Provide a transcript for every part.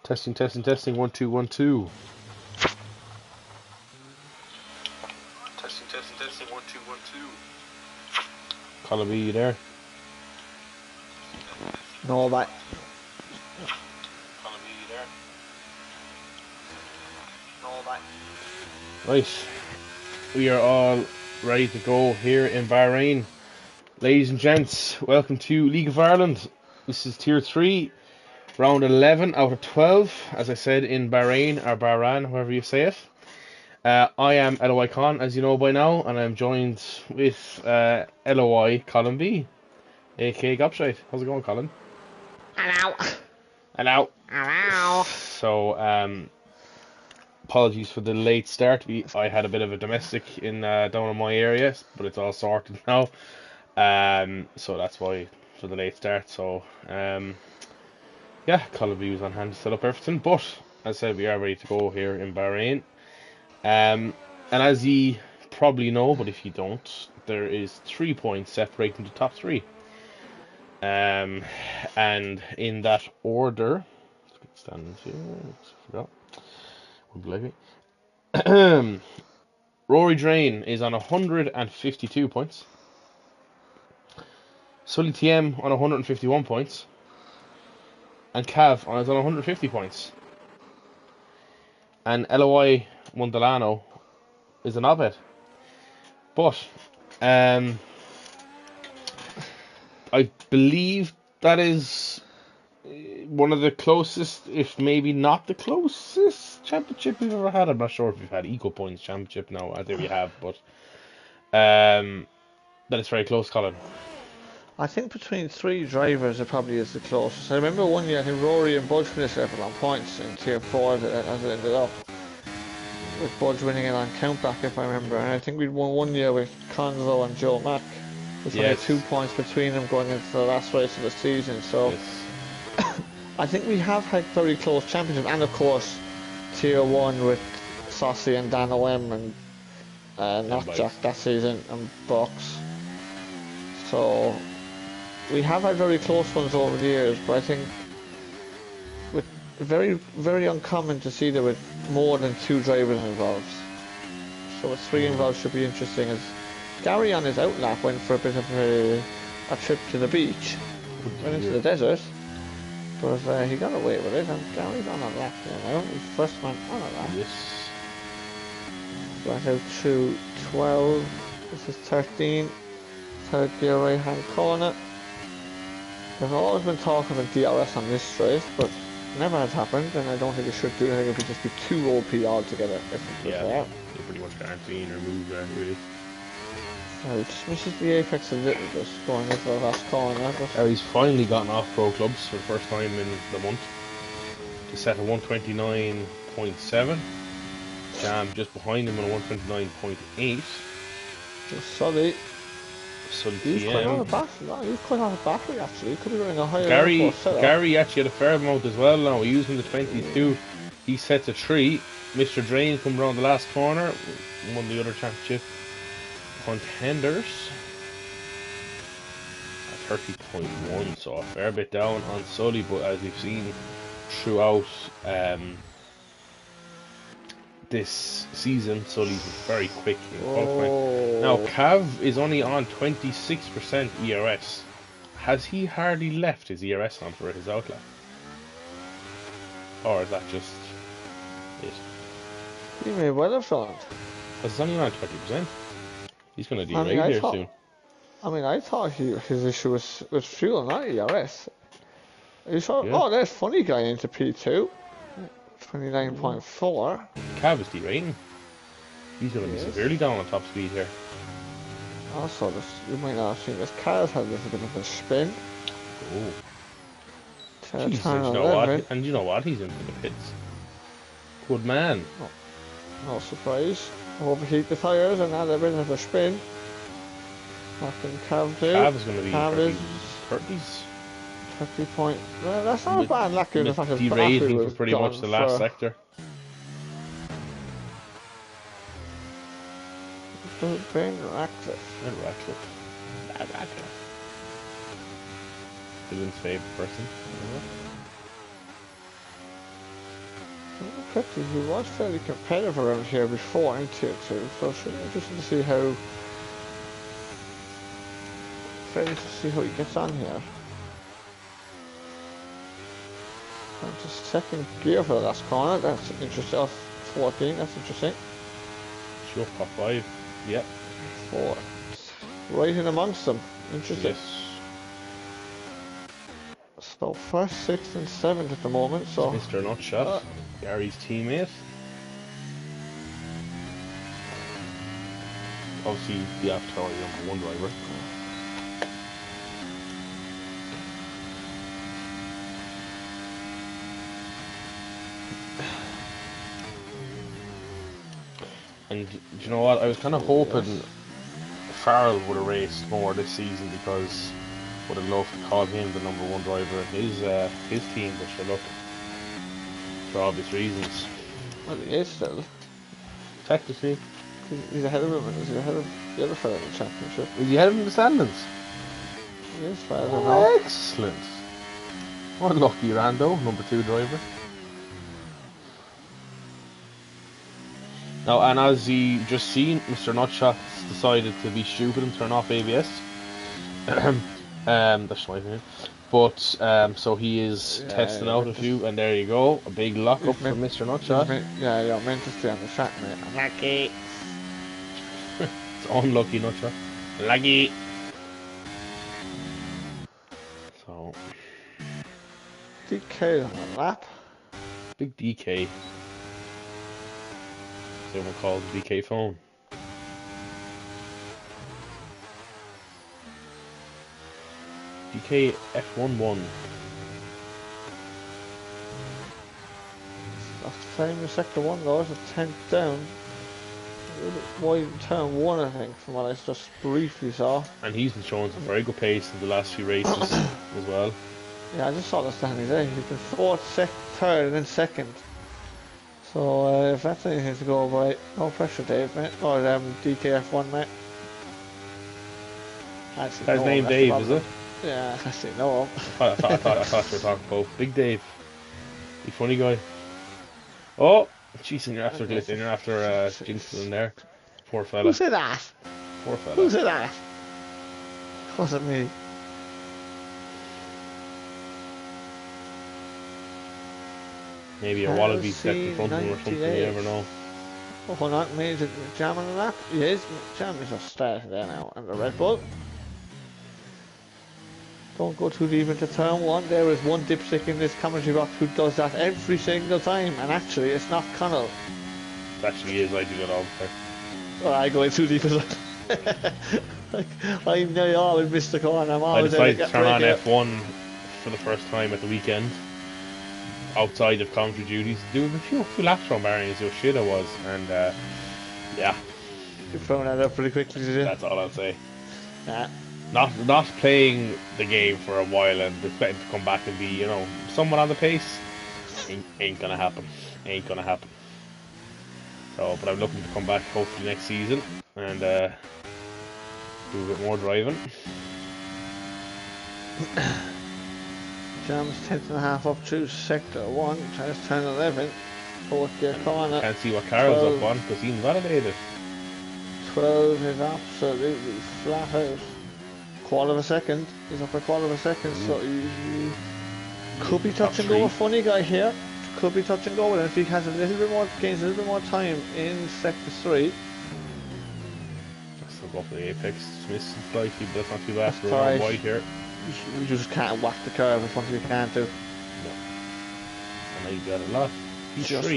Testing, testing, testing. 1 2 1 2. Testing, testing, testing. 1 2 1 2. Colin B, you there? No, but Colin B, you there? no, but Right. We are all ready to go here in Bahrain. Ladies and gents, welcome to League of Ireland. This is Tier 3, round 11 out of 12, as I said, in Bahrain, or Bahrain, however you say it. I am LOI Con, as you know by now, and I'm joined with LOI Colin B, aka Gobshite. How's it going, Colin? hello. Hello. Hello. So, apologies for the late start. I had a bit of a domestic in down in my area, but it's all sorted now. So that's why for the late start. So, yeah, Colin B was on hand to set up everything. But as I said, we are ready to go here in Bahrain. And as you probably know, but if you don't, there is 3 points separating the top three. And in that order, let's get standings here. I forgot. Wouldn't believe me. Rory Drain is on 152 points. Sully TM on 151 points. And Cav is on 150 points. And LOI Mondelano is an Abed. But I believe that is one of the closest, if maybe not the closest championship we've ever had. I'm not sure if we've had Eco Points Championship now. I think we have, but that is very close, Colin. I think between three drivers, it probably is the closest. I remember one year, I think Rory and Budge finished level on points in Tier 4 as it ended up. With Budge winning it on countback, if I remember. And I think we won one year with Conzo and Joe Mack. There's only 2 points between them going into the last race of the season. So I think we have had very close championships. And of course, Tier 1 with Saucy and Dan OM and Knockjack that season and Box. So we have had very close ones over the years, but I think with very, very uncommon to see there with more than 2 drivers involved. So with 3 involved should be interesting. As Gary on his outlap went for a bit of a trip to the beach, went into the desert, but he got away with it, and Gary's on a lap now. He's first man on a lap. Yes. Right out to 12. This is 13. Third gear right hand corner. There's always been talk of a DRS on this race, but never has happened, and I don't think it should do. I think it would just be too OP altogether if it was there. They're pretty much guaranteeing or move there, really. He just misses the apex a little bit going into the last corner. He's finally gotten off pro clubs for the first time in the month to set a 129.7. Jam just behind him on a 129.8. Just Sully. He's quite on a battery. No, he's quite on a battery actually. He could be running a higher. Gary actually had a fair amount as well now. Using the 22. He sets a 3. Mr. Drain come around the last corner. Won the other championship contenders at 30.1, so a fair bit down on Sully, but as we've seen throughout this season, Sully's very quick in qualifying. Now Cav is only on 26% ERS. Has he hardly left his ERS on for his outlet? Or is that just it? He may well have done. Because it's only around 20%. He's going to derail here soon. I mean, I thought his issue was fuel, not ERS. You saw, oh, there's funny guy into P2. 29.4. Cav is derating. He's going to be severely down on top speed here. Also, you might not have seen this. Car's had a little bit of a spin. Oh. Jesus, you know what? And you know what? He's into the pits. Good man. No surprise. Overheat the tyres and add a bit of a spin. What can Cav do? Cav is going to be Cav 30s. 30 point. Well, that's not a bad luck in the fact that derating for pretty much the last sector. Ben Ratcliffe. Dylan's favourite person. Quickly, he was fairly competitive around here before in Tier 2, so it's really interesting to see how he gets on here. And just second gear for the last corner, that's interesting. Off 14, that's interesting. Sure, top 5. Yep. 4. Right in amongst them. Interesting. Yes. So first, 6th and 7th at the moment, so... It's Mr. Nutshot, Gary's teammate. Obviously, the Avatar #1 driver. And do you know what? I was kind of hoping Farrell would have raced more this season because would have loved to call him the #1 driver in his team, but sure, look, for obvious reasons. Well, he is still. Technically, He's ahead of him, and he's ahead of the other fella in the championship. is he ahead of him in the standings? He is better than Oh, excellent. Unlucky Rando, #2 driver. Now, and as you just seen, Mr. Nutshot's decided to be stupid and turn off ABS. That's my opinion. But so he is testing out a few, and there you go, a big lock up for Mr. Nutshot. Yeah, you're meant to stay on the track, mate. Unlucky. It's unlucky Nutshot. Lucky. So DK on the lap. big DK. Someone called DK phone. DK F11. That's the same as sector 1 though, it's a 10th down. A little bit wide in turn 1, I think, from what I just briefly saw. And he's been showing some very good pace in the last few races as well. Yeah, I just saw the standings there. He's been 4th, 3rd, and then 2nd. So if that's anything to go by, no pressure, Dave, mate. Or DKF1, mate. Actually, His name Dave, is it? Yeah, actually, no. I thought you were talking about Big Dave. You funny guy. Oh, jeez, and you're after jinxing in there. Poor fella. Who said that? Poor fella. Who said that? Wasn't me. Maybe a wallaby stepped in front of him or something, you never know. Oh, hold on, me is jamming the lap? Yes, jamming just started there now, and the Red Bull. Don't go too deep into turn 1. There is one dipstick in this commentary box who does that every single time, and actually it's not Connell. It actually is, I do that all the time. Well, I go in too deep as well. I know you always miss the corner. I decided to turn on F1 for the first time at the weekend. Outside of commentary duties, doing a few laps from Bahrain, so shit I was, and yeah. You found that up pretty quickly, did you? That's all I'll say. Yeah. Not playing the game for a while and expecting to come back and be, you know, someone on the pace. Ain't gonna happen. Ain't gonna happen. So, but I'm looking to come back hopefully next season and do a bit more driving. Jams 10th and a half up through sector 1, tries turn 11, 4th gear corner. Can't see what Carl's up on because he's validated. 12 is absolutely flat out. Quarter of a second, he's up a quarter of a second, so he could be touch and go with Funny Guy here. Could be touch and go with him if he has a little bit more, gains a little bit more time in sector 3. Still go for the apex, missing slightly, but that's not too bad for right. White here. You just can't whack the curve if one you can't do. No. And now you got a lot. Just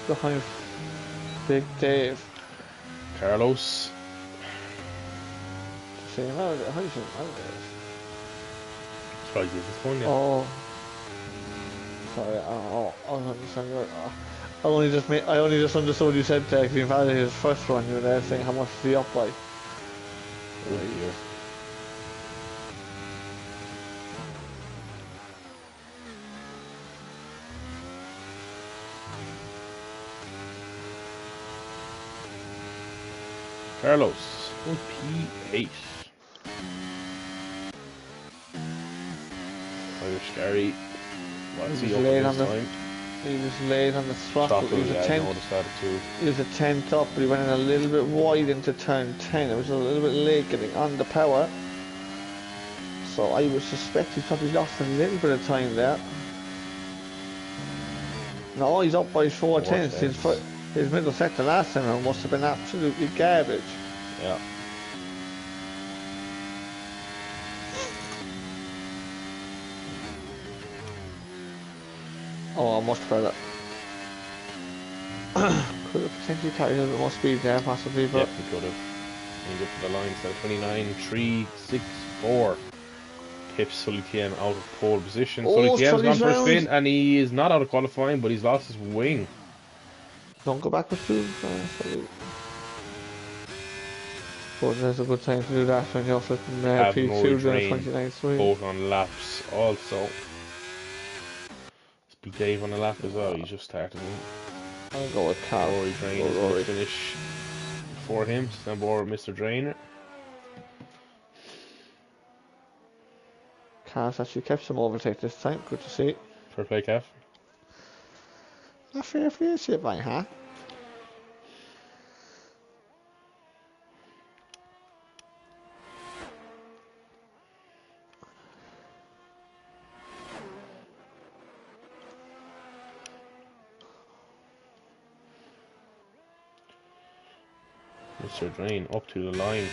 behind Big Dave. Carlos. See him out. How do you see him out there? Surprised this is fun, yeah. Oh. Sorry, I was understanding. I only just understood what you said there, because you had his first run, you were there saying how much is he up by. Oh dear. Carlos, P8. Irish Gary. What's he up this time? He was late on the throttle. Throttle, yeah, I noticed that too. He was a tenth up, but he went in a little bit wide into turn 10. It was a little bit late getting on the power. So I would suspect he's probably lost a little bit of time there. No, he's up by 4 tenths. His middle sector last time around must have been absolutely garbage. Yeah. Oh, much better. Could have potentially carried a little bit more speed there, possibly, but... Yep, he could have. He's up to the line, so 29.364. Pips Sully TM out of pole position. Sully TM's gone for a spin, and he is not out of qualifying, but he's lost his wing. Don't go backwards too fast. But there's a good time to do that when you're flipping P2 doing 29.3. Both on laps also. It's Big Dave on the lap as well, he's just started. I'll go with Cal. Rory Drain is going to finish for him. Stand board with Mr. Drainer. Cal's actually kept some overtake this time, good to see. Fair play, Kev. Not fair for you, shit, right, huh? Mr. Drain up to the line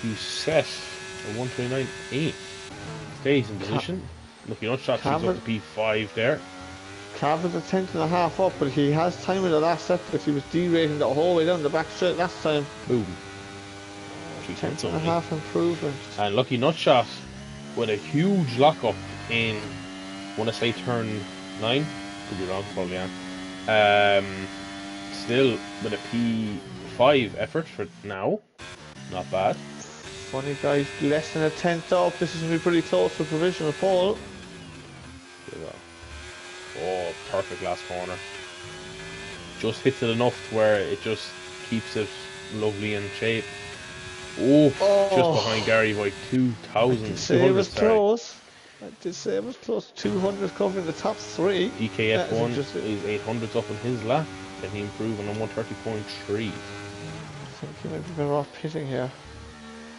to set a 129.8. Stays in position. Lucky not shot, he's up to P5 there. Cav is a tenth and a half up, but he has time in the last set because he was derating the whole way down the back straight last time. Boom. Tenth and a half improvement. And Lucky Nutshot with a huge lockup in, I want to say turn 9. Could be wrong, probably am. Still with a P5 effort for now. Not bad. Funny guys, less than a tenth up. This is going to be pretty close to provisional pole. Oh, perfect last corner. Just hits it enough to where it just keeps it lovely in shape. Oh, just behind Gary by 2,000. I did say it was close. I did say it was close. 200 covering the top 3. DKF1 is 800s up in his lap. Can he improve on a 130.3? I think he might be better off pitting here.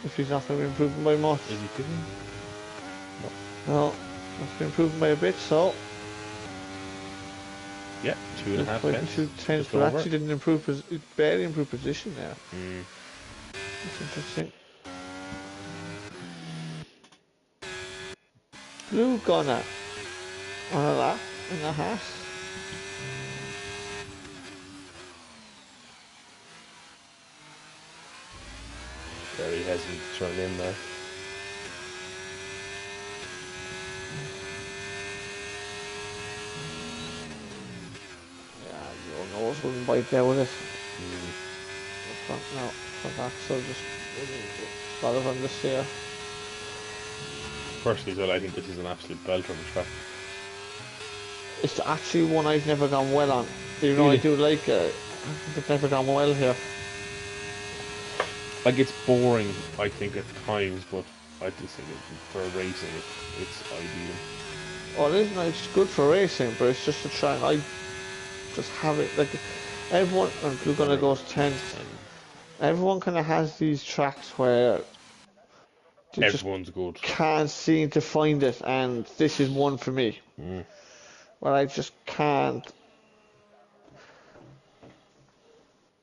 If he's not going to be improving by much. Is he pitting? No, not going to be improving by a bit, so... Yeah, 2.5 tenths. 2 tenths, but actually didn't improve, barely improved position there. That's interesting. Blue Gunner on a lap in a hat. Very hesitant to turn in there. Nose wouldn't bite there with it. No, front axle just got it on this here. Personally, as well, I think this is an absolute belter of a track. It's actually one I've never gone well on. Even though I do like it, it's never gone well here. Like, it's boring, I think, at times, but I just think for racing, it's ideal. Oh, it is nice. It's good for racing, but it's just a track. I just have it like everyone. And Blue Gunner goes 10th. Everyone kind of has these tracks where everyone's good. Can't seem to find it, and this is one for me. Where I just can't.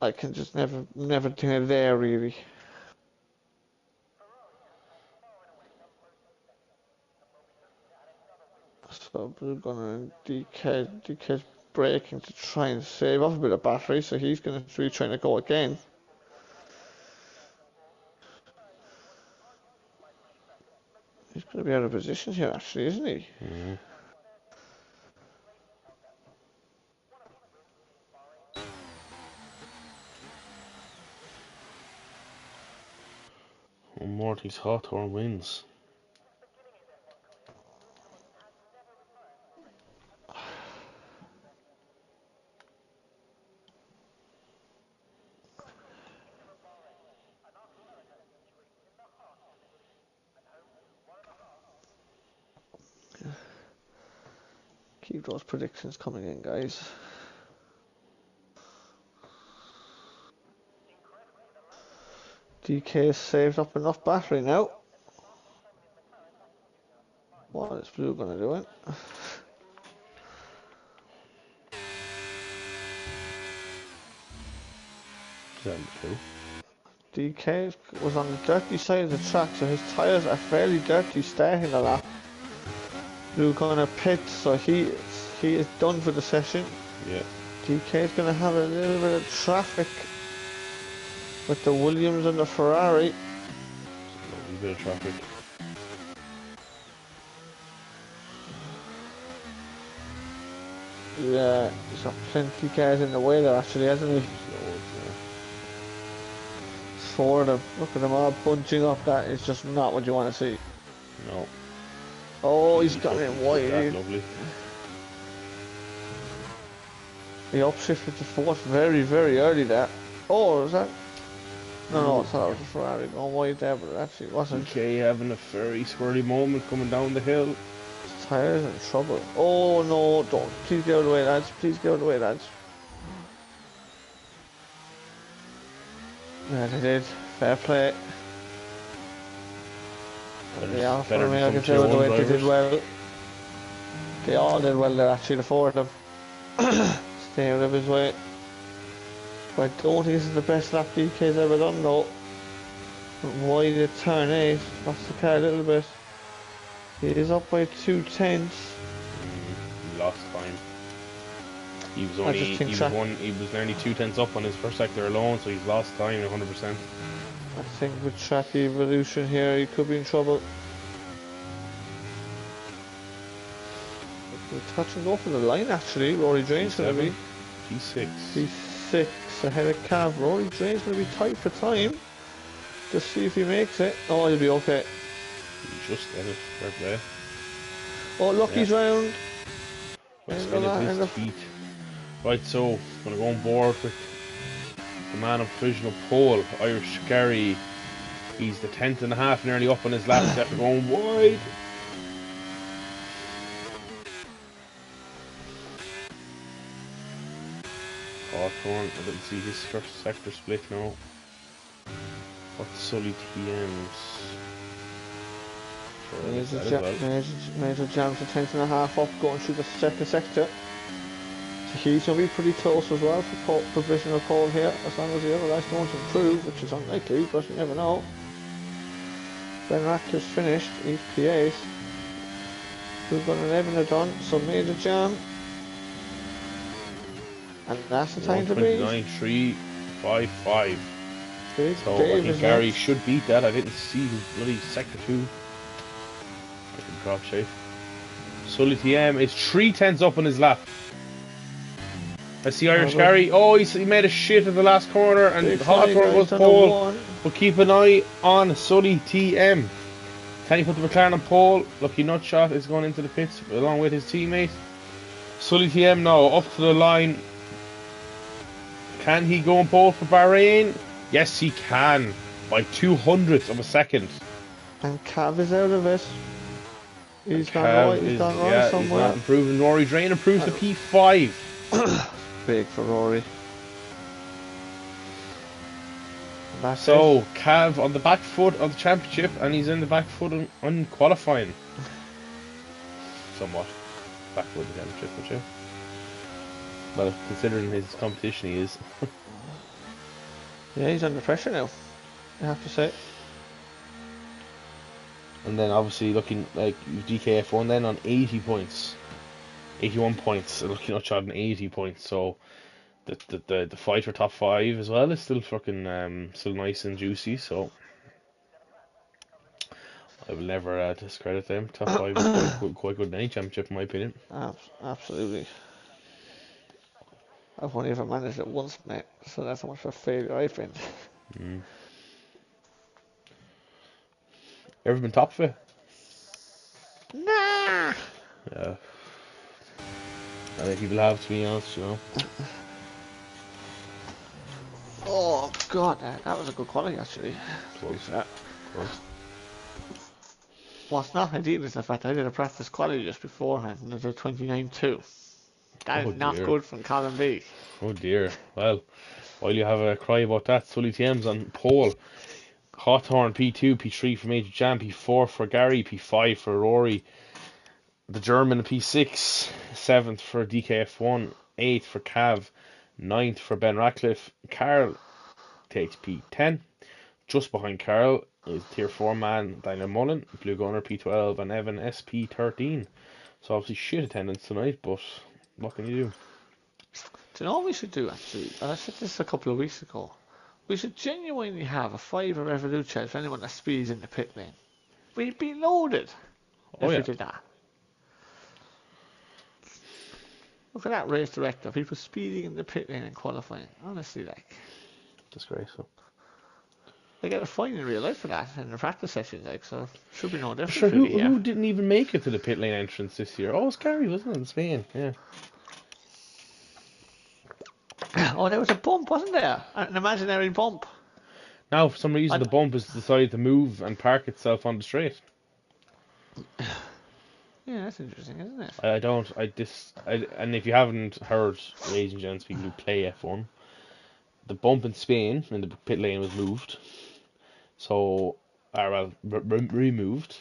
I can just never think of there really. So Blue Gunner and DK's braking to try and save off a bit of battery, so he's going to be trying to go again. He's going to be out of position here, actually, isn't he? Morty's Hawthorne wins. Keep those predictions coming in, guys. DK has saved up enough battery now. What is Blue gonna do it? 72. DK was on the dirty side of the track, so his tyres are fairly dirty starting the lap. Blue gonna pit, so he is done for the session. Yeah. DK is gonna have a little bit of traffic with the Williams and the Ferrari. A bit of traffic. Yeah, he's got plenty of cars in the way there actually, hasn't he? Four of them. Look at them all bunching up. That is just not what you want to see. No. Oh, he's got it wide. Lovely. He upshifted to fourth very, very early there. Oh, was that? No, I thought it was a Ferrari going wide there, but it actually wasn't. Okay, having a very squirrely moment coming down the hill. His tyres in trouble. Oh no, don't. Please get out of the way, lads. Please get out of the way, lads. Yeah, they did. Fair play. Yeah, for me, I can say the way they did well. They all did well there, actually, the four of them. Stay out of his way. But I don't think this is the best lap DK's ever done, though. But why did turn 8? Lost the car a little bit. He is up by 2/10. Lost time. He was only he was nearly 2/10 up on his first sector alone, so he's lost time 100%. I think with track evolution here, he could be in trouble. We're touch and go for the line actually. Rory Drain's going to be P6. P6 ahead of Cav. Rory Drain's going to be tight for time. Just see if he makes it. Oh, he'll be okay. He just did it. Fair play. Oh, look, he's round. Right, so I'm going to go on board with the man of provisional pole, Irish Gary. He's the 10th and a half, nearly up on his last after going wide. Hawthorne, I didn't see his first sector split now. What's Sully TM's? Major jams the 10th and a half up, going through the second sector. So he's going to be pretty close as well for provisional pole here, as long as the other guys don't improve, which is unlikely, but you never know. Ben Ratcliffe's finished, he's P8. We've got 11 are done, so major jam. And that's the time to beat. 129.355. So Dave, I think Gary should beat that. I didn't see his bloody sector 2. I can drop shape. Sully TM is 3/10 up on his lap. I see Irish Gary. Oh, he made a shit at the last corner, and Hawthorne was pole. But keep an eye on Sully TM. Can he put the McLaren on pole? Lucky Nutshot is going into the pits along with his teammate. Sully TM now up to the line. Can he go on pole for Bahrain? Yes, he can. By 200ths of a second. And Cav is out of it. He's gone right, somewhere. He's not improving. Rory Drain improves to P5. Big for Rory. So, Cav on the back foot of the championship, and he's in the back foot on qualifying. Somewhat. Back foot of the championship, would you? Well, considering his competition, he is. Yeah, he's under pressure now, I have to say. And then obviously looking like DKF1 then on 80 points. 81 points, looking at on 80 points, so the fight for top 5 as well is still fucking still nice and juicy, so I will never discredit them. Top 5 is quite good in any championship in my opinion. Absolutely. I've only ever managed it once, mate, so that's how much of a failure I've been. Ever been top of it? Nah! Yeah. I think people have, to be honest, you know. Oh god, that was a good quality actually. Close. Yeah. Close. What's not ideal is the fact I did a practice quality just beforehand and I did 29.2. That Oh is not dear. good from column B. Oh dear. Well, while you have a cry about that, Sully TM's on pole. Hawthorne P2, P3 for Major Jam, P4 for Gary, P5 for Rory. The German P6, 7th for DKF1, 8th for Cav, 9th for Ben Ratcliffe. Carl takes P10. Just behind Carl is Tier 4 man Daniel Mullen, Blue Gunner P12, and Evan SP13. So obviously shit attendance tonight, but what can you do? Do you know what we should do actually? I said this a couple of weeks ago. We should genuinely have a 5 Revolut charge for anyone that speeds in the pit lane. We'd be loaded Oh if we yeah, did that. Look at that race director, people speeding in the pit lane and qualifying. Honestly, like, disgraceful. they get a fine in real life for that in the practice sessions, like, so should be no Sure, different who really here. who didn't even make it to the pit lane entrance this year? Oh, it was Gary, wasn't it, in Spain? Yeah. Oh, there was a bump, wasn't there? An imaginary bump. Now, for some reason, I, the bump has decided to move and park itself on the straight. yeah, that's interesting, isn't it? And if you haven't heard, ladies and gents, people who play F1, the bump in Spain in the pit lane was moved. So, removed.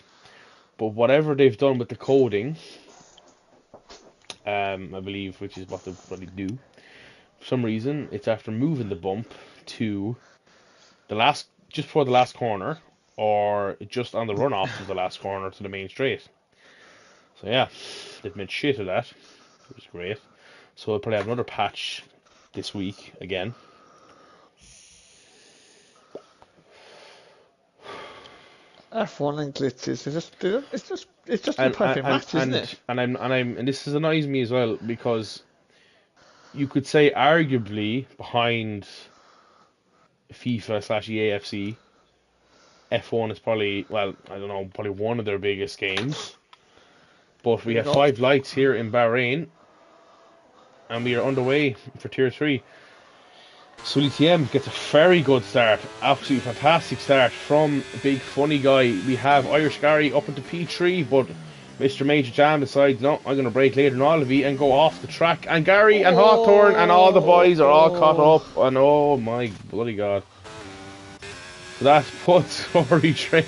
But whatever they've done with the coding, I believe, which is what they do, for some reason, it's after moving the bump to just before the last corner, or just on the runoff of the last corner to the main straight. So yeah, they've made shit of that, which is great. So they'll probably have another patch this week again. F1 and glitches, it's just a perfect match, isn't it? And this annoys me as well, because you could say arguably behind FIFA/EAFC, F1 is probably, well, I don't know, probably one of their biggest games. But we There you have go. 5 lights here in Bahrain, and we are underway for Tier 3. Sully TM gets a very good start, absolutely fantastic start from Big Funny Guy. We have Irish Gary up into P3, but Mr. Major Jam decides, no, I'm going to break later than all of you and go off the track. And Gary and Hawthorne and all the boys are all caught up, and oh my bloody god. So that puts Rory Train.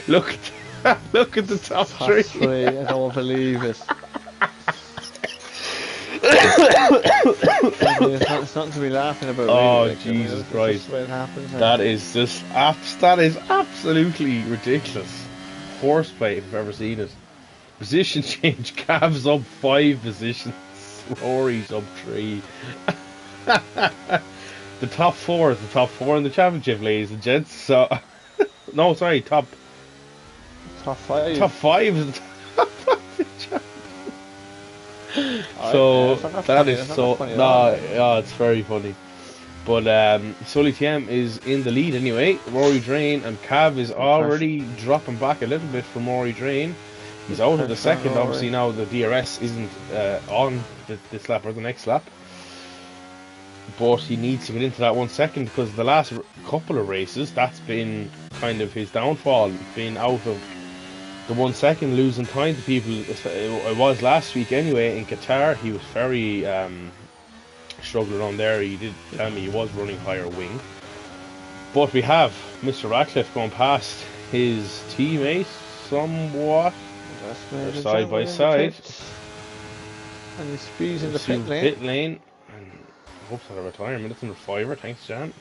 Look at the top three. I don't believe it. It's nothing to be laughing about. Oh, really, like, Jesus Christ. That's the way it happens. That is absolutely ridiculous. Horseplay, if I've ever seen it. Position change, Cav's up 5 positions, Rory's up 3. The top 4 is the top 4 in the championship, ladies and gents. So, no, sorry, top 5. Top 5 is the top 5 in the championship. So that is so it's very funny. But Sully TM is in the lead anyway. Rory Drain and Cav is already dropping back a little bit from Rory Drain. He's out of the second. Obviously now the DRS isn't on this lap or the next lap. But he needs to get into that 1 second, because the last couple of races, that's been kind of his downfall. Being out of the 1 second, losing time to people. It was last week anyway in Qatar. He was very struggling on there. He did tell me he was running higher wing. But we have Mr. Ratcliffe going past his teammate somewhat. They're side by side. And he speeds in the pit lane. And hopes for a retirement. It's under 5er. Thanks, Jan.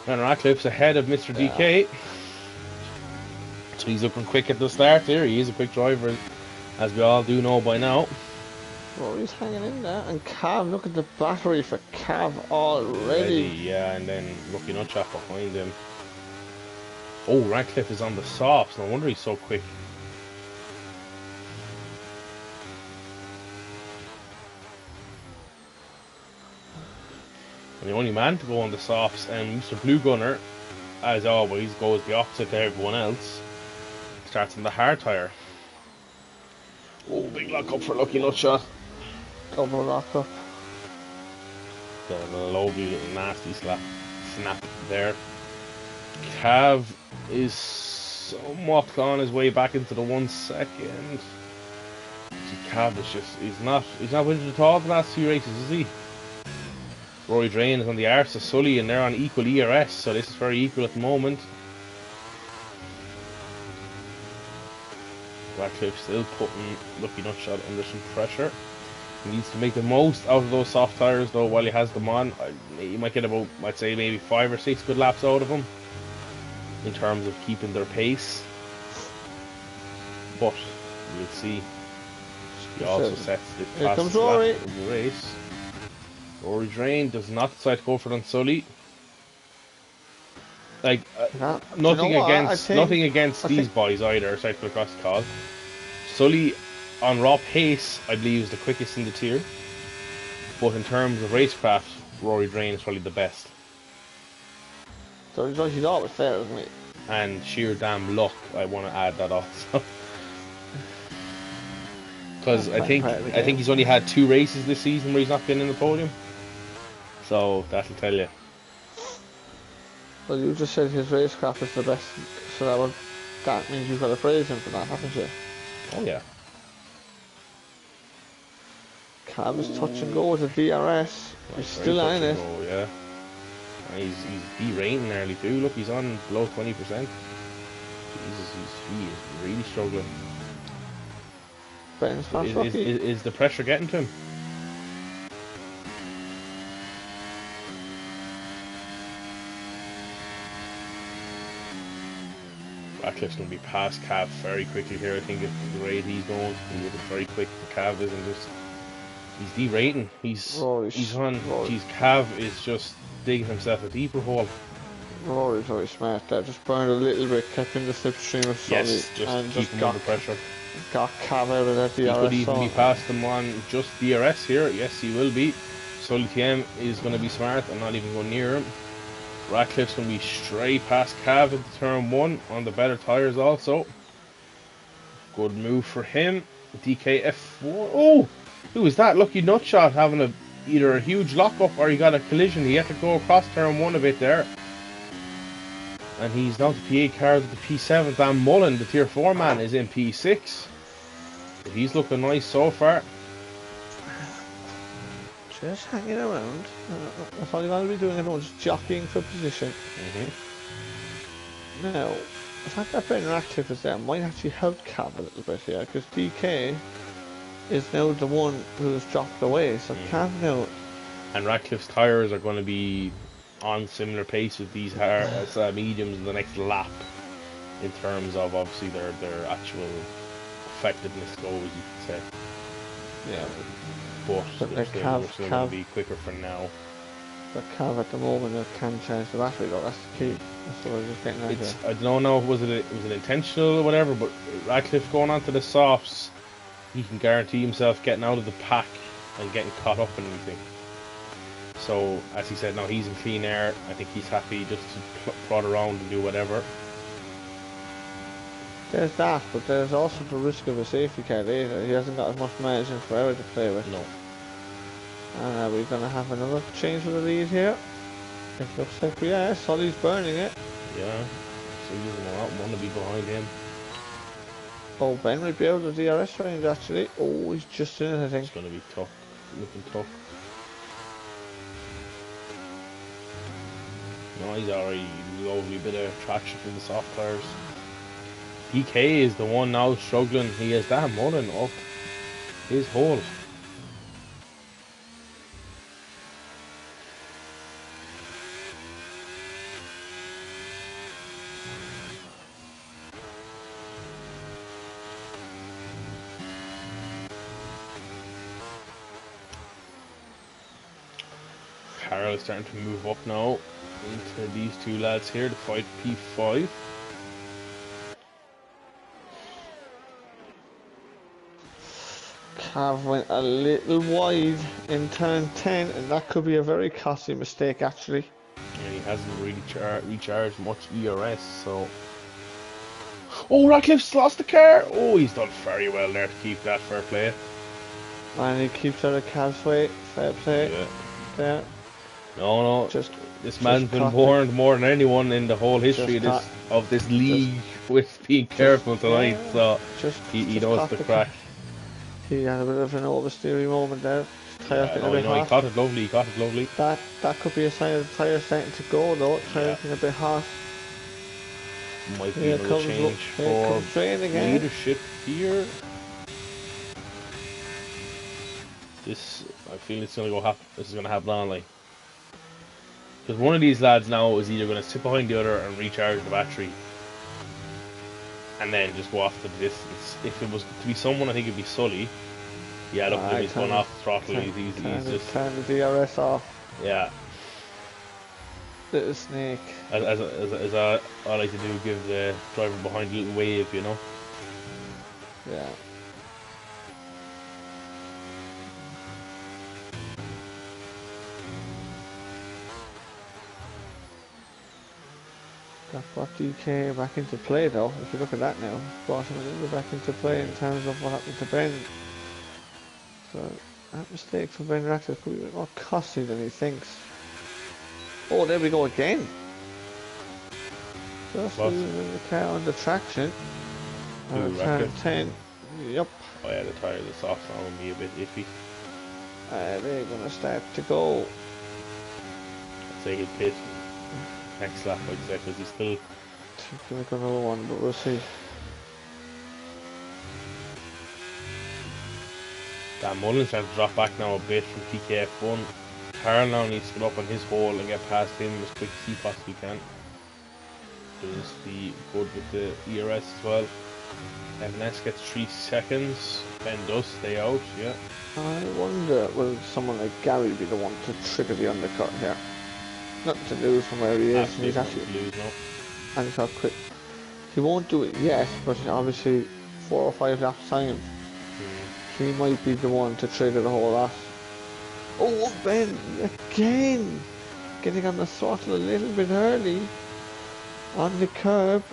And Ratcliffe's ahead of Mr. DK. So he's looking quick at the start here. He is a quick driver, as we all do know by now. Rory's hanging in there, and Cav, look at the battery for Cav already. Yeah, and then Lucky Nutchap behind him. Oh, Ratcliffe is on the softs. No wonder he's so quick. And the only man to go on the softs, and Mr. Blue Gunner, as always, goes the opposite to everyone else. Starts on the hard tyre. Oh, big lock up for Lucky Nutshot. Double lock up. Got a lovely little nasty snap there. Cav is somewhat clawing his way back into the 1 second. Cav is just, he's not winning at all the last 2 races, is he? Rory Drain is on the arse of Sully and they're on equal ERS, so this is very equal at the moment. Radcliffe still putting Lucky Nutshot under some pressure. He needs to make the most out of those soft tyres though while he has them on. He might get about, I'd say maybe 5 or 6 good laps out of them in terms of keeping their pace. But we'll see. He also sets the fastest lap of the race. Rory Drain does not decide to go for it on Sully. Like, nothing against these boys either, aside from across the call. Sully, on raw pace, I believe is the quickest in the tier. But in terms of racecraft, Rory Drain is probably the best. So he's always fair, isn't he? And sheer damn luck, I want to add that also. Because I think he's only had 2 races this season where he's not been in the podium. So that'll tell you. Well, you just said his racecraft is the best, so that means you've got to praise him for that, haven't you? Oh yeah. Cav is touch and go with the DRS. He's still on it. Go, yeah. And he's derating early too. Look, he's on below 20%. Jesus, he is really struggling. Ben's fast is the pressure getting to him? Radcliffe's going to be past Cav very quickly here. I think at the rate he's going, he's looking very quick. The Cav isn't just. He's derating. He's on. Jeez, Cav is just digging himself a deeper hole. Rory's very smart there. Just burned a little bit, kept in the slipstream of Sully, yes, and just keep him under pressure. Got Cav out of that DRS. He could even be past him on just DRS here. Yes, he will be. Sully TM is going to be smart and not even go near him. Radcliffe's going to be straight past Cav into turn 1 on the better tyres also. Good move for him. DKF4. Oh! Who is that? Lucky Nutshot having either a huge lockup or he got a collision. He had to go across turn 1 a bit there. And he's down to P8 cars with the P7. Dan Mullen, the tier 4 man, is in P6. But he's looking nice so far. Just hanging around. That's all you're going to be doing, everyone, just jockeying for position. Now, the fact that Ben Radcliffe is there might actually help Cav a little bit here, because DK is now the one who has dropped away, so Cav now. And Radcliffe's tyres are going to be on similar pace with these mediums in the next lap, in terms of obviously their actual effectiveness goes, you could say. Yeah. But they're still going to be quicker for now. But Cav at the moment can change the battery though, that's the key. That's what I was just getting at here. I don't know if was it intentional or whatever, but Radcliffe going onto the softs, he can guarantee himself getting out of the pack and getting caught up in anything. So, as he said, now he's in clean air. I think he's happy just to prod around and do whatever. There's that, but there's also the risk of a safety car later. He hasn't got as much margin for error to play with. No. And we're going to have another change of the lead here. It looks like we are. Sully's burning it. Yeah. So he doesn't want to be behind him. Oh, Ben might be out of the DRS range actually. Oh, he's just in it, I think. It's going to be tough. Looking tough. No, he's already lovely bit of traction from the soft tyres. DK is the one now struggling. He has that Mullen up his hole. Carroll is starting to move up now into these two lads here to fight P5. Cav went a little wide in turn 10 and that could be a very costly mistake actually. Yeah, he hasn't really recharged much ERS, so... Oh, Radcliffe's lost the car! Oh, he's done very well there to keep that, fair play. And he keeps out of Cav's way, fair play. Yeah. There. No, this man's been warned more than anyone in the whole history of this league. with being careful tonight, yeah, so just he just knows caught the the car. crack. He had a bit of an oversteering moment there. Tyres Yeah, getting a no, bit he hot. caught it lovely. He caught it lovely. That could be a sign of the tyres starting to go though. Yeah, Tyres getting a bit hot. might be another change Here for comes rain again. leadership here. This, I feel it's gonna go happen. This is gonna happen on like, because one of these lads now is either gonna sit behind the other and recharge the battery, and then just go off to the distance. If it was to be someone, I think it'd be Sully. Yeah, look at him. He's going off the throttle. He's just turn the DRS off. yeah. Little snake. As I like to do, give the driver behind a little wave, you know. Yeah. That brought DK back into play though. If you look at that now, brought him a little bit back into play in terms of what happened to Ben. So that mistake for Ben Ratcliffe could be a bit more costly than he thinks. Oh, there we go again. Just losing the car under traction. Turn 10. Yep. Oh yeah, the tyre, the soft on will be a bit iffy. They're gonna start to go. I'd say he'll pit next lap, I'd say, because he's still. Gonna go another one, but we'll see. Dan Mullen's trying to drop back now a bit from PKF1. Carl now needs to get up on his hole and get past him as quick as he possibly can. Just be good with the ERS as well. Evans gets 3 seconds. Ben does stay out, yeah. I wonder, will someone like Gary be the one to trigger the undercut here? Nothing to lose from where he is. Absolutely He's actually to lose, no. and he's got quick. He won't do it yet, but obviously 4 or 5 laps time, he might be the one to trigger the whole lot. Oh, Ben again, getting on the throttle a little bit early on the curb.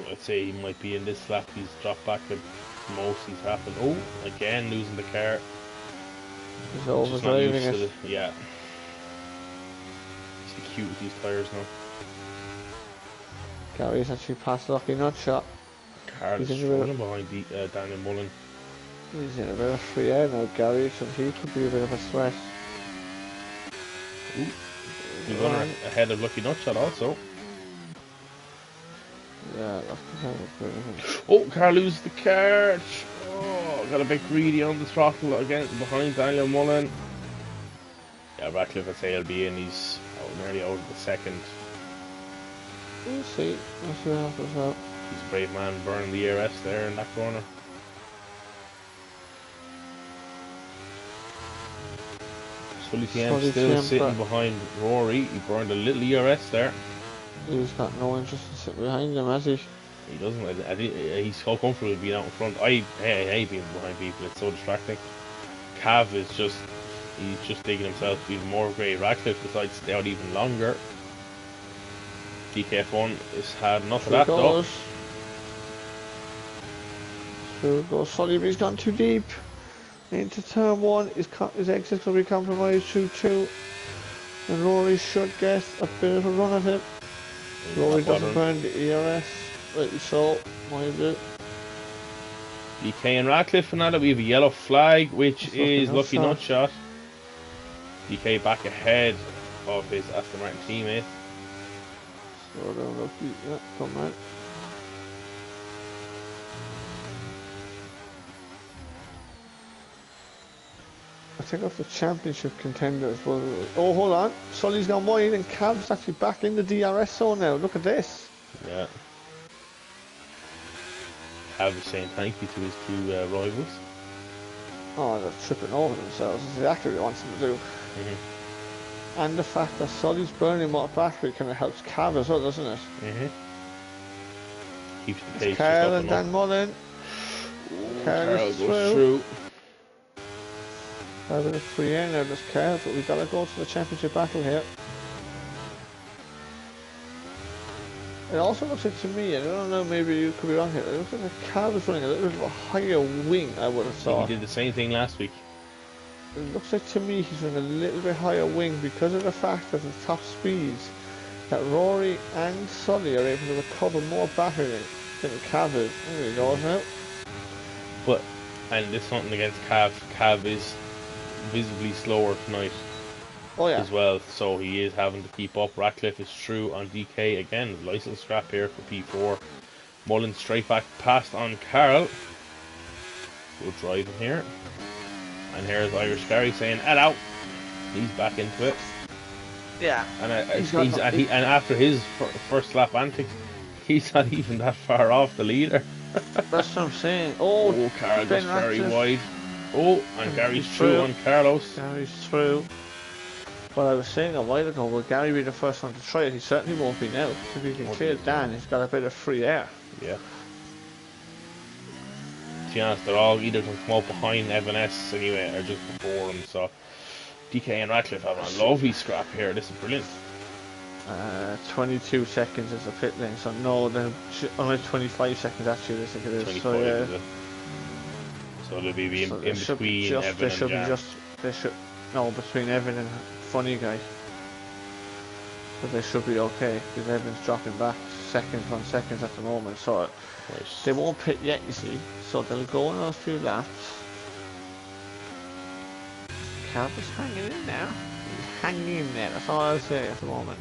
I'd say he might be in this lap. He's dropped back with most he's happened. Oh, again losing the car. He's overdriving it. Yeah. He's cute with these tyres now. Gary's actually passed Lucky Nutshot. Carl's running behind Daniel Mullen. He's in a bit of free air now, Gary, so he could be a bit of a threat. Ooh. He's running ahead of Lucky Nutshot also. Yeah, oh, Carl loses the car. Oh, got a bit greedy on the throttle again behind Daniel Mullen. Yeah, Ratcliffe, I'd say he'll be in. He's nearly out of the second. We'll see what happens now. He's a brave man burning the ERS there in that corner. Sully TM still sitting behind Rory. He burned a little ERS there. He's got no interest in sitting behind him, has he? He doesn't. I think he's so comfortable being out in front. I hate being behind people. It's so distracting. Cav is he's just digging himself even more grey. Ratcliffe decides to stay out even longer. DKF1 has had enough of that though. Through goes Sully, but he's gone too deep. Into turn 1, his exit's going to be compromised through 2. And Rory should get a bit of a run at him. Rory doesn't burn the ERS, rightly so, my view. DK and Ratcliffe and that, we have a yellow flag, which is Lucky Nutshot. DK back ahead of his Aston Martin teammate. Slow down, Lucky, yeah, come on. I think of the championship contenders. Well, oh, hold on. Sully's gone wide and Cav's actually back in the DRS zone now. Look at this. Yeah. Cav is saying thank you to his 2 rivals. Oh, they're tripping over themselves. That's exactly what he wants them to do. And the fact that Sully's burning more battery kind of helps Cav as well, doesn't it? Keeps the pace. Carl and Dan Mullen. Carl goes through. A bit of free air now, this car, but we've got to go to the championship battle here. It also looks like to me, and I don't know, maybe you could be wrong here, it looks like the car was running a little bit of a higher wing, I would have thought. He did the same thing last week. It looks like to me he's running a little bit higher wing because of the fact that the top speeds that Rory and Sully are able to recover more battery than Cav is. There he goes now. But, and there's something against Cav. Cav is visibly slower tonight Oh yeah. as well, so he is having to keep up. Ratcliffe is through on DK again. License scrap here for P4. Mullen straight back past on Carl. Good driving here. And here's Irish Gary saying, hello. He's back into it. Yeah. And after his first lap antics, he's not even that far off the leader. That's what I'm saying. Oh, Carl goes very Ratcliffe. wide. Oh, and Gary's through on Carlos. Gary's through. Well, I was saying a while ago, will Gary be the first one to try it? He certainly won't be now. If he can clear Dan, he's got a bit of free air. Yeah. To be honest, they're all either going to come up behind Evan S anyway, or just before him, so DK and Ratcliffe have a lovely scrap here. This is brilliant. 22 seconds is the pit lane, so no, they're only 25 seconds actually, I think it is. 25, so, yeah. is it? So they'll be in between Evan and Jan. No, between Evan and Funny Guy. But they should be okay, because Evan's dropping back seconds on seconds at the moment, so they won't pit yet, you see, so they'll go on a few laps. Cav is hanging in there. He's hanging in there, that's all I'll say at the moment.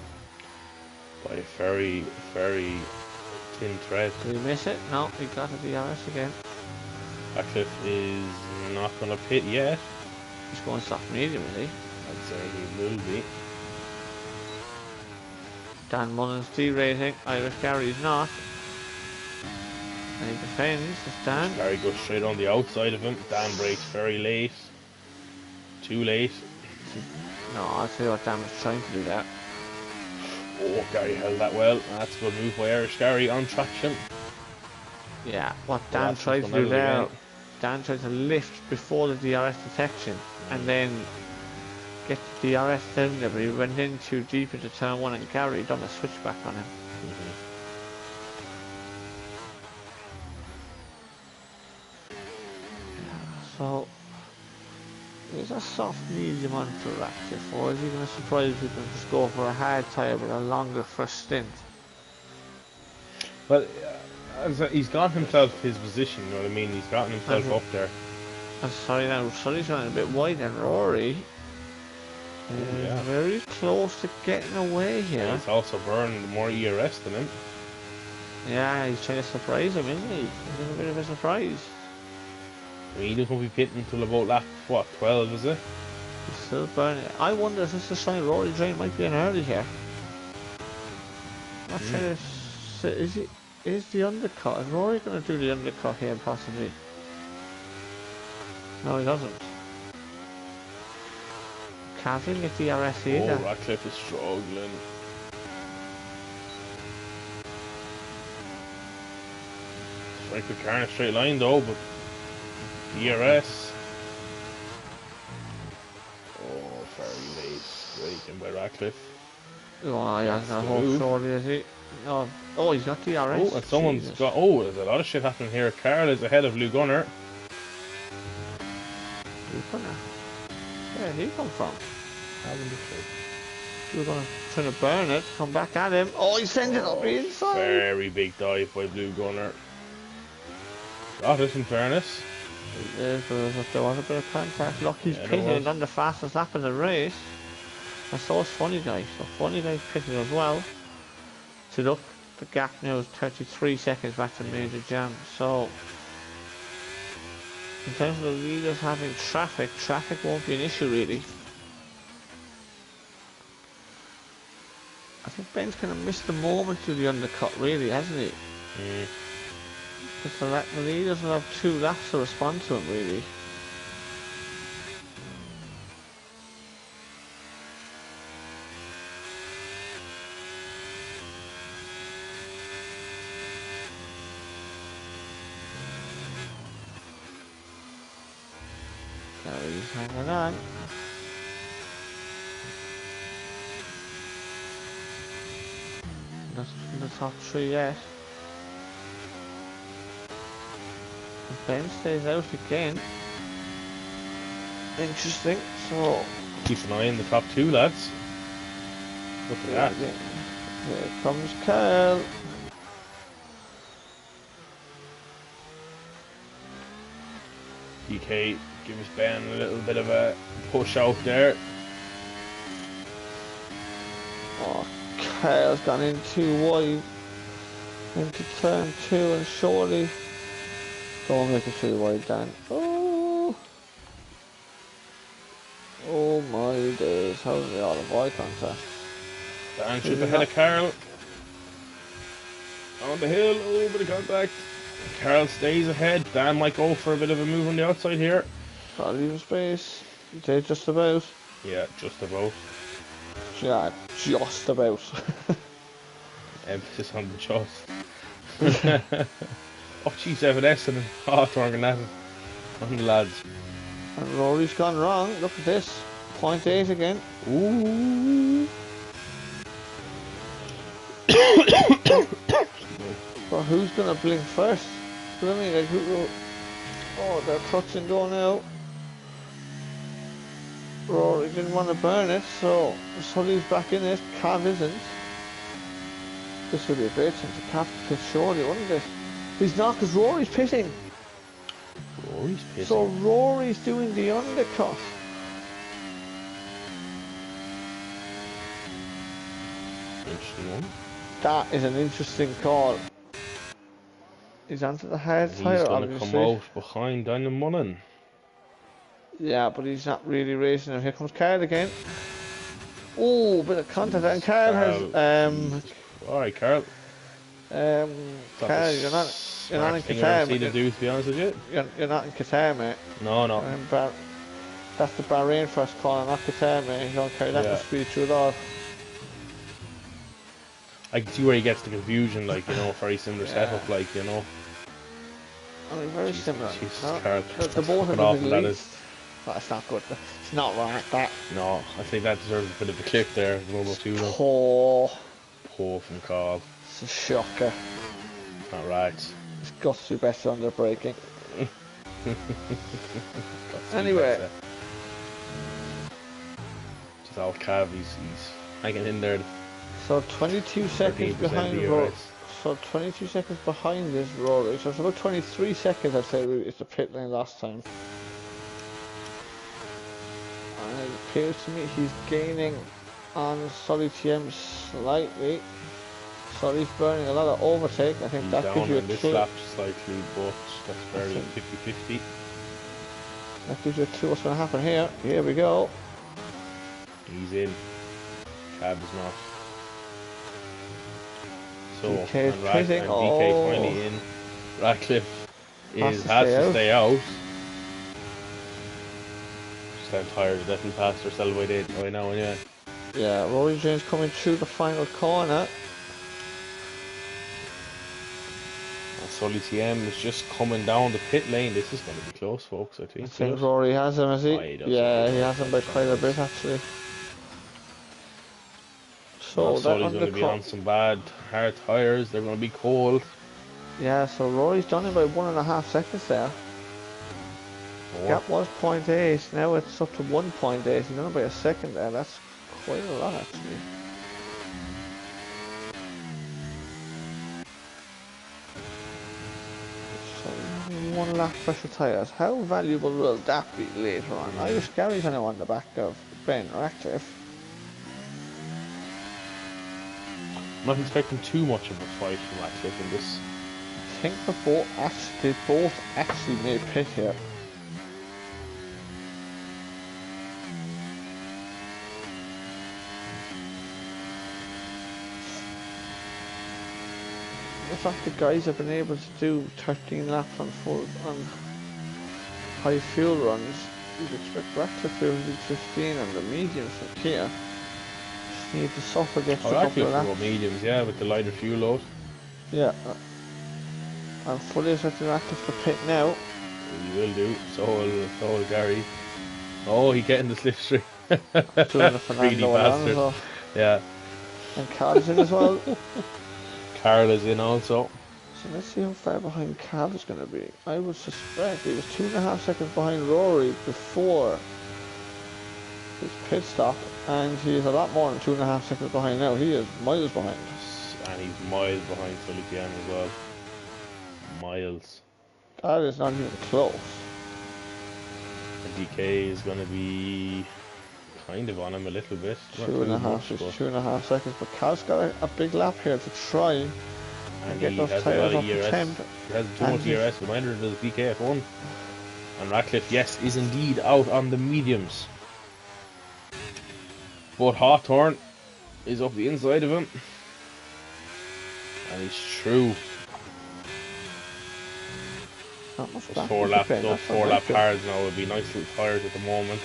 By a very, very thin thread. Did he miss it? No, he got the DRS again. Ratcliffe is not going to pit yet. He's going soft medium, is he? I'd say he will be. Dan Mullen's derating, Irish Gary's not. And he defends, it's Dan. Gary goes straight on the outside of him. Dan brakes very late. Too late. No, I'll tell you what, Dan was trying to do that. Oh, Gary held that well. That's a good move by Irish Gary on traction. Yeah, what Dan tried to do there, Dan tried to lift before the DRS detection and then get the DRS down there, but he went in too deep into turn 1 and Gary done a switchback on him. So, is a soft medium on for Ratcliffe, or is he going to surprise people and just go for a hard tyre with a longer first stint? Well, he's got himself his position, you know what I mean? He's gotten himself up there. I'm sorry now, Sully's running a bit wide and Rory is very close to getting away here. Yeah, he's also burning more ERS than him. Yeah, he's trying to surprise him, isn't he? He's a bit of a surprise. I mean, he doesn't be pitting until about lap, what, 12 is it? He's still burning. I wonder if this is a sign Rory Drain might be in early here. I'm not trying to... Is the undercut? Is Rory going to do the undercut here possibly? No, he doesn't. Can't even get the DRS either. Oh, Ratcliffe is struggling. Strike the car in a straight line though, but DRS. Oh, very late. Great in by Ratcliffe. Oh, he hasn't got a whole shortly, is he? No. Oh, he's got DRS. Oh, and someone's got... Oh, there's a lot of shit happening here. Carl is ahead of Lou Gunner. Lou Gunner? Where did he come from? Lou Gunner trying to burn it. Come back at him. Oh, he sends it up the inside. Very big dive by Lou Gunner. Got it in fairness. There was a bit of contact. Look, he's pitting and done the fastest lap of the race. And so is Funny Guy. So Funny Guy's pitting as well. So look, the gap now is 33 seconds back to Major Jam. So, in terms of the leaders having traffic won't be an issue really. I think Ben's kind of missed the moment to the undercut really, hasn't he? Because the leaders will have 2 laps to respond to him really. He's hanging on. Not in the top 3 yet. And Ben stays out again. Interesting. So keep an eye on the top 2 lads. Look at that. Here comes Carl. DK gives Ben a little bit of a push out there. Oh, Carl's gone in too wide. Into turn 2 and surely. Don't make it too wide, Dan. Oh. Oh my days. How's the out of eye contact? Dan should ahead of Carl. On the hill, a little bit of contact. Carl stays ahead. Dan might go for a bit of a move on the outside here. Probably leaving space. They're just about. Yeah, just about. Yeah, just about. Emphasis on the just. Oh jeez, Evan and throwing at it on the lads. And Rory's gone wrong. Look at this. 0.8 again. Ooh. But who's gonna blink first? You know what I mean? Like who? Oh, they're touching go now. Rory didn't want to burn it, so Sully's back in it. Cav isn't. This would be a great thing to Cav to pit surely, wouldn't it? He's not, because Rory's pitting. Rory's pitting. So Rory's doing the undercut. Interesting one. That is an interesting call. He's onto the hard He's tyre, going to obviously. come out behind Daniel Mullen. Yeah, but he's not really racing him. Here comes Carl again. Oh, bit of contact, and Carl has Alright, Carl. Carl, you're not in Qatar, to do, to be honest with you. You're not in Qatar, mate. No. That's the Bahrain first call, not Qatar, mate. You don't carry that much speed through at all. I can see where he gets the confusion, like, you know, very similar setup, like, you know. I mean, very similar. Jesus, No? Carl. The both of them that is. That's not good. It's not right, that. No, I think that deserves a bit of a clip there. Number 2. Poor from Carl. It's a shocker. Not right. It's got to be better under braking. Anyway. Just all Cav, he's hanging in there. So 22 seconds behind Rory. So 22 seconds behind this Rory. So it's about 23 seconds, I'd say, it's the pit lane last time. And it appears to me he's gaining on Solly TM slightly. Solly's burning a lot of overtake. I think that gives you a this clue. lap slightly, but that's very 50-50. That gives you a clue what's going to happen here. Here we go. He's in. Cab is not. So, DK is and pitting. DK finally in. Radcliffe has to stay out. Just how tired, definitely passed her cell by now anyway. Yeah, Rory James coming through the final corner. And Sully TM is just coming down the pit lane. This is going to be close, folks, I think. I think Rory has him, has he? Yeah, he has him by quite a bit, actually. So Sully's going to be on some bad hard tyres. They're going to be cold. Yeah, so Rory's done it by 1.5 seconds there. Gap was 0.8, now it's up to 1.8. He's done it by a second there. That's quite a lot, actually. So one lap pressure tyres. How valuable will that be later on? Irish Gary's only on the back of Ben Ratcliffe. I'm not expecting too much of a fight from Ratcliffe in this. I think they both actually made pit here. The fact the guys have been able to do 13 laps on high fuel runs, you'd expect Ratcliffe to do 15 on the mediums from Kia. Just need to suffer the extra couple of laps. Mediums, yeah, with the lighter fuel load. Yeah. I'm fully expecting Ratcliffe to pit now. He will do. So will Gary. Oh, he's getting the slipstream. Greedy bastard. Yeah. And Carl's in as well. Carl is in also. So let's see how far behind Carl is going to be. I would suspect he was 2.5 seconds behind Rory before his pit stop, and he is a lot more than 2.5 seconds behind now. He is miles behind. And he's miles behind Sully TM as well. Miles. That is not even close. And DK is going to be kind of on him a little bit. Not too much, but 2.5 seconds. But Cal's got a big lap here to try and get he those has a tyres lot up of to ERS. temp. He has too much ERS. Reminder does DK F1. And Ratcliffe, yes, is indeed out on the mediums. But Hawthorne is up the inside of him. And he's through. Those four lap hards now would be nice little tyres at the moment.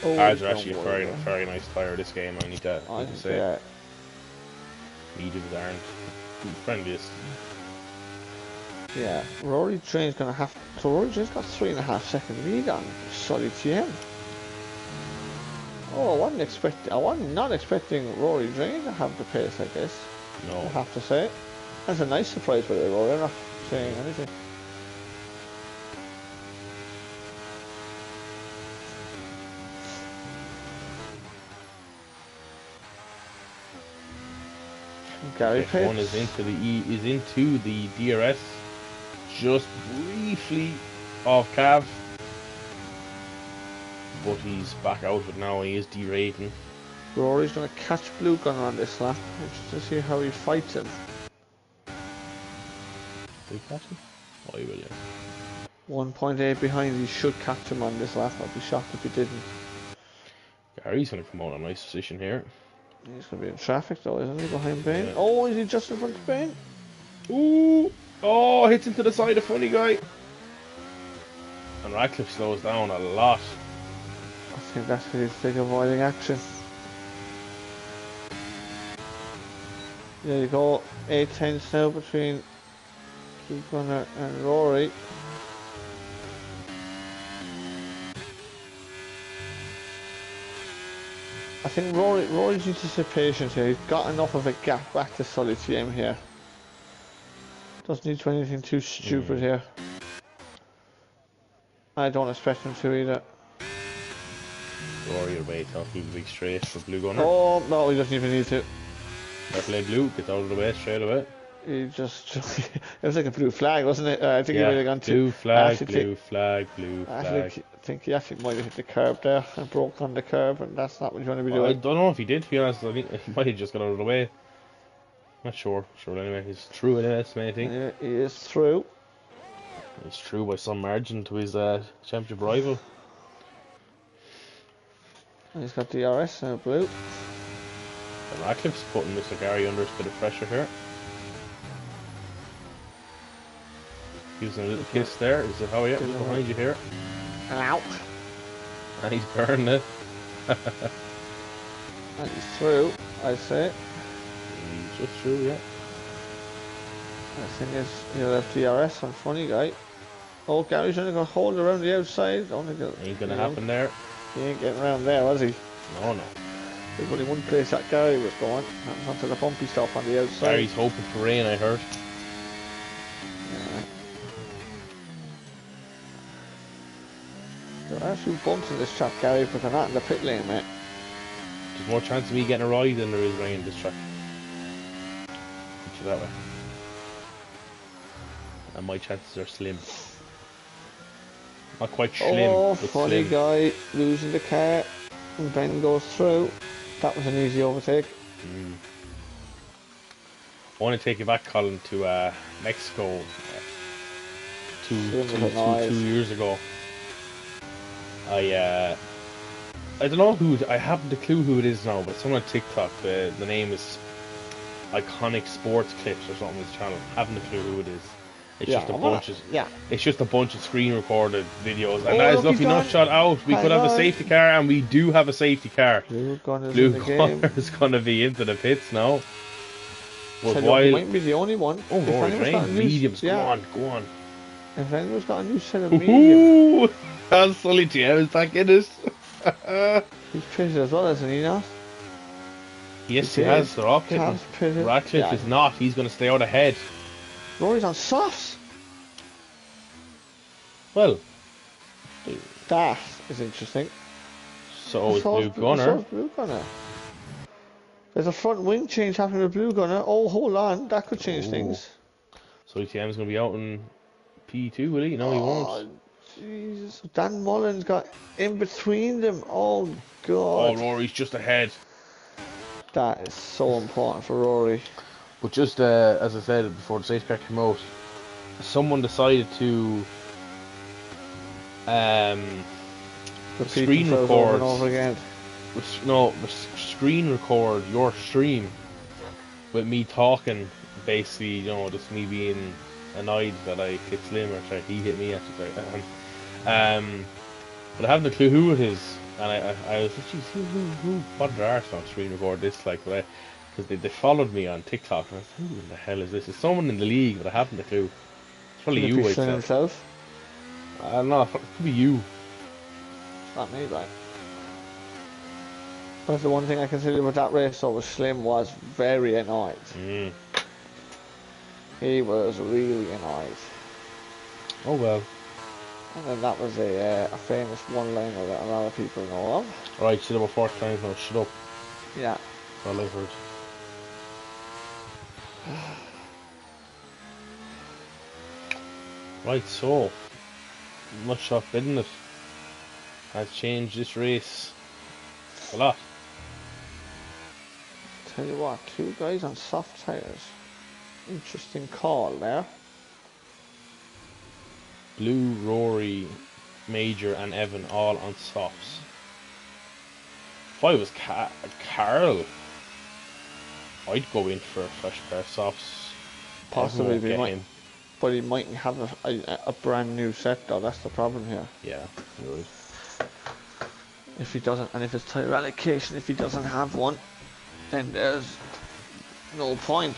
Hards are actually a very nice tyre this game, I need to say. Yeah. Mediums aren't the friendliest. Yeah, Rory Train's gonna have. So Rory Train's got 3.5 second lead on Solid TM. Oh, I wasn't not expecting Rory Train to have the pace like this. No. I have to say. That's a nice surprise for Rory, I'm not saying anything. Gary F1 is into the DRS, just briefly off Cav, but he's back out of it now. He is derating. Rory's going to catch Blue Gunner on this lap, just to see how he fights him. Will he catch him? Oh, he will, yeah. 1.8 behind. He should catch him on this lap. I'd be shocked if he didn't. Gary's going to come out in a nice position here. He's going to be in traffic though, isn't he, behind Bain? Yeah. Oh, is he just in front of Bain? Ooh! Oh, hits into the side of Funny Guy. And Radcliffe slows down a lot. I think that's because he's big avoiding action. There you go, 8/10 now between Blue Gunner and Rory. I think Rory's needs to stay patient here. He's got enough of a gap back to Solid TM here. Doesn't need to do anything too stupid here. I don't expect him to either. Rory away, talking big straight for Blue Gunner. Oh no, he doesn't even need to. Fair play Blue, gets out of the way straight away. He just it was like a blue flag, wasn't it? I think he might have gone to blue flag, blue flag, blue flag. I think he actually might have hit the curb there and broke on the curb, and that's not what you want to be doing. I don't know if he did, to be honest. I think he might have just got out of the way. Not sure. Sure, anyway, he's through anyway, that's the main thing. Yeah, he is through. He's through by some margin to his championship rival. And he's got the RS now, Blue. And Radcliffe's putting Mr. Gary under a bit of pressure here. Gives him a little kiss there. Is it how he is behind you here? Ow. And he's burning it. And he's through, I say. He's just through, yeah. I think he'll have DRS on Funny Guy. Oh, Gary's only going to hold around the outside. Ain't going to happen there. He ain't getting around there, was he? No, no. There's only one place that Gary was going. That was onto the bumpy stuff on the outside. Gary's hoping for rain, I heard. Yeah. There are a few bumps in this track, Gary, but they're not in the pit lane, mate. There's more chance of me getting a ride than there is rain in this track. Put you that way. And my chances are slim. Not quite slim, oh, but Funny slim. Guy losing the car. And Ben goes through. That was an easy overtake. I want to take you back, Colin, to Mexico two years ago. I don't know I haven't a clue who it is now, but it's someone on TikTok. The name is Iconic Sports Clips or something on his channel. Haven't a clue who it is. It's just a bunch of screen recorded videos, and that is lucky enough shot out. We could have a safety car, and we do have a safety car. Blue Gunner is gonna be into the pits now. But while he might be the only one. Oh, mediums. Go on. If anyone's got a new set of mediums. That's Sully TM is back in this. He's pitted as well, isn't he not? Yes, he has. They're all pitting. Radcliffe is not. He's going to stay out ahead. Rory's on softs. Well, that is interesting. So is Blue Gunner. So is Blue Gunner. There's a front wing change happening with Blue Gunner. Oh, hold on, that could change Oh. things. So ETM's going to be out in P2, will he? No, he Oh, won't. Jesus. Dan Mullins got in between them. Oh, Oh, God. Rory's just ahead. That is so important for Rory. But just as I said before the safety car came out, someone decided to Repeat screen themselves over and record. over again. Screen record your stream with me talking. Basically, just me being annoyed that I hit Slim, or sorry, he hit me actually. Sorry. But I haven't a clue who it is, and I was like, geez, who what did arse on screen record this, like, but because they followed me on TikTok, and I was like, who the hell is this? It's someone in the league, but I haven't a clue. It's probably Could it you, be I'd Slim say. himself? I don't know, it could be you. Not me, right? That's the one thing I can say about that race, though, was Slim was very annoyed. Mm. He was really annoyed. Oh well. And then that was a famous one-liner that a lot of people know of. Right, said about 4 times now, shut up. Yeah. That's all I've heard. Right, so much shot bidding it has changed this race a lot. Tell you what, 2 guys on soft tyres. Interesting call there. Blue, Rory, Major and Evan all on softs. If I was Carl, I'd go in for a fresh pair of softs. Possibly, Everyone get him. but he mightn't have a brand new set though. That's the problem here. Yeah, you're right. If he doesn't, and if it's tyre allocation, if he doesn't have one, then there's no point.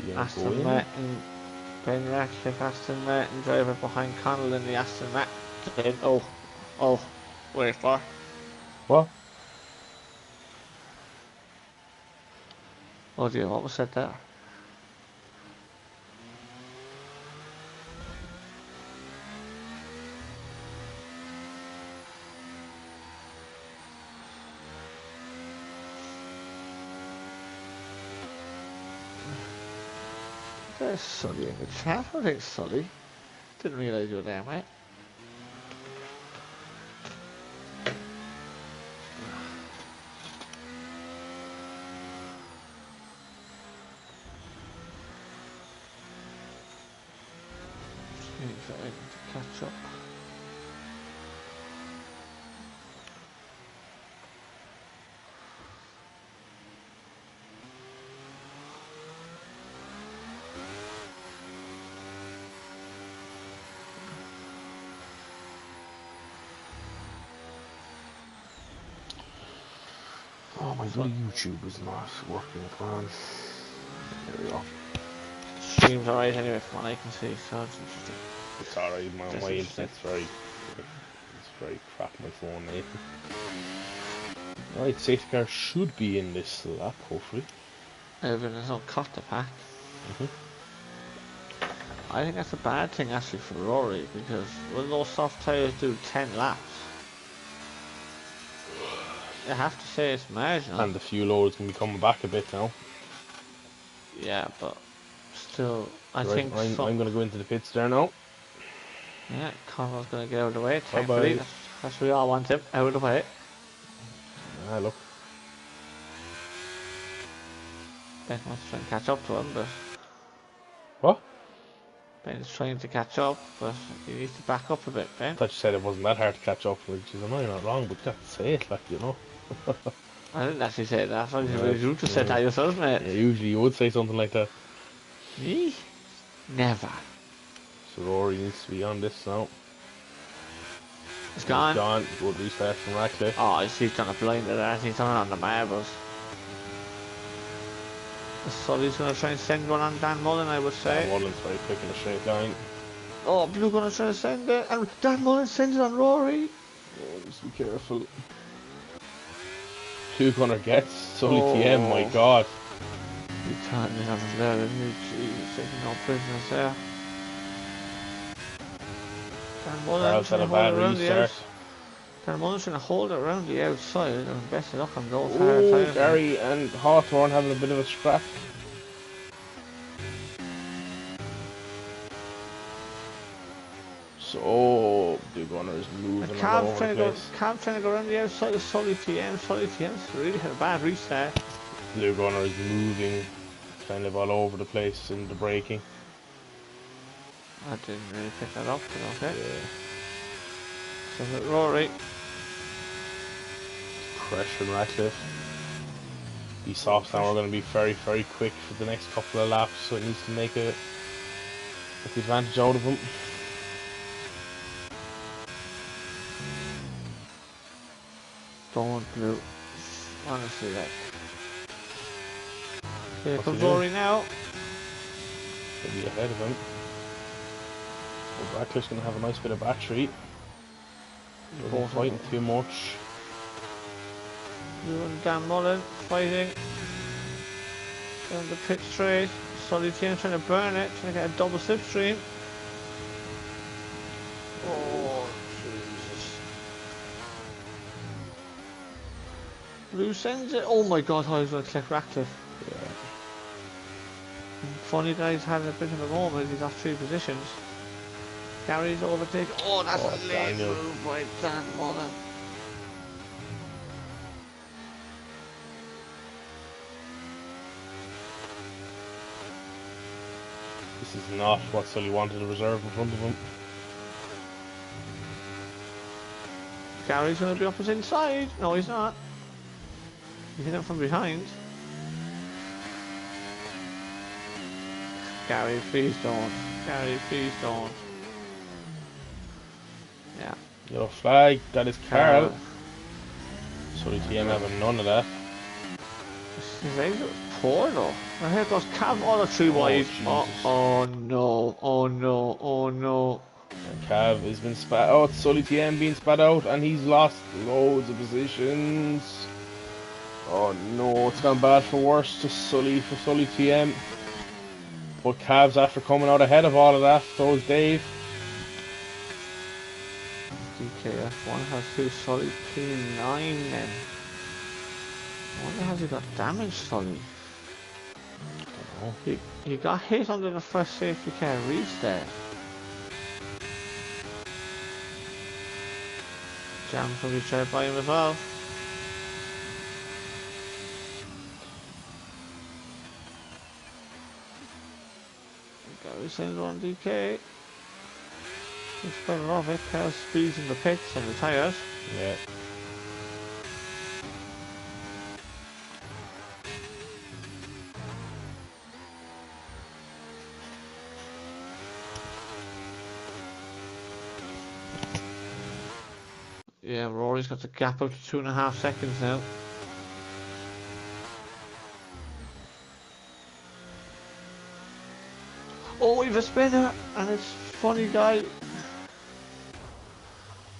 So Aston Martin, Ben Ratcliffe, Aston Martin driver behind Connell in the Aston Martin. Oh, wait for. What? Oh dear, what was said there? There's Sully in the chat. I think Sully. Didn't realise you were there, mate. Just waiting for Evan to catch up. Oh, my bloody YouTube is not working at all. There we go. Stream's alright anyway from what I can see, so it's interesting. It's alright, my internet's very crap on my phone, Nathan. Right, safety car should be in this lap, hopefully. Evan has not cut the pack. I think that's a bad thing actually for Rory, because when those soft tyres do 10 laps, you have to say it's marginal. And the fuel load is going to be coming back a bit now. Yeah, but still, I Right, think I'm going to go into the pits there now. Yeah, Connor's going to get out of the way, Bye thankfully. bye. That's what we all want him, out of the way. Ah, look. Ben wants to try and catch up to him, but... What? Ben's trying to catch up, but he needs to back up a bit, Ben. I thought you said it wasn't that hard to catch up, which is, I know you're not wrong, but you have to say it, like, I didn't actually say that, I thought Right, you just said that yourself, mate. Yeah, usually you would say something like that. Me? Never. So Rory needs to be on this now. It's gone. He's gone. Good restart from Ratcliffe. Oh, he's done a blind of that, he's done it on the marbles. Sully's going to try and send one on Dan Mullen, I would say. Dan Mullen's very quick in a straight line. Oh, Blue going to try and send it, and Dan Mullen sends it on Rory. Oh, just be careful. Blue Gunner gets Sully TM, my god. He turned it on there, didn't he? Jeez, taking no prisoners there. Dan Mullen Carl's had a bad restart. Carmona's going to hold it around the outside and best of luck on those hard Oh, tires now. Gary and Hawthorne having a bit of a scrap. So, Blue Gunner is moving all over the place. Cav's trying to go around the outside of Sully TM. Sully TM's really had a bad restart. Blue Gunner is moving kind of all over the place in the braking. I didn't really pick that up, but okay. Yeah. So with Rory. Pressuring Ratcliffe. These softs now are going to be very, very quick for the next couple of laps, so it needs to make the advantage out of them. Don't Blue. Honestly, that. Here comes Rory now. He'll be ahead of him. Well, Ratcliffe's going to have a nice bit of battery. Doesn't fighting too much. Blue and Dan Mullen fighting. Down the pit straight. Solid team trying to burn it, trying to get a double slipstream. Oh, Jesus. Blue sends it. Oh my god, I was going to click Ratcliffe. Yeah. Funny guy's had a bit of a moment, he's off 3 positions. Gary's overtaken. Oh, that's a late move by Dan Mullen. This is not what Sully wanted to reserve in front of him. Gary's going to be up his inside. No, he's not. He hit him from behind. Gary, please don't. Gary, please don't. Yeah. Yellow flag, that is Carl. Sully TM having none of that. His exit was poor though. And here goes Cav all the 3 wide. Oh no, oh no, oh no. And Cav has been spat out, Sully TM being spat out, and he's lost loads of positions. Oh no, it's gone bad for worse for Sully TM. But Cav's after coming out ahead of all of that, so is Dave. DKF1 has 2 Sully P9 then. I wonder has he got damage, Sully? He got hit under the first safety car restart. Jams will be tried by him as well. Gary sends on DK. It's better off it. Carl's speeds in the pits and the tyres. Yeah. Yeah, Rory's got the gap up to 2.5 seconds now. Oh, we've a spinner, and it's funny guy.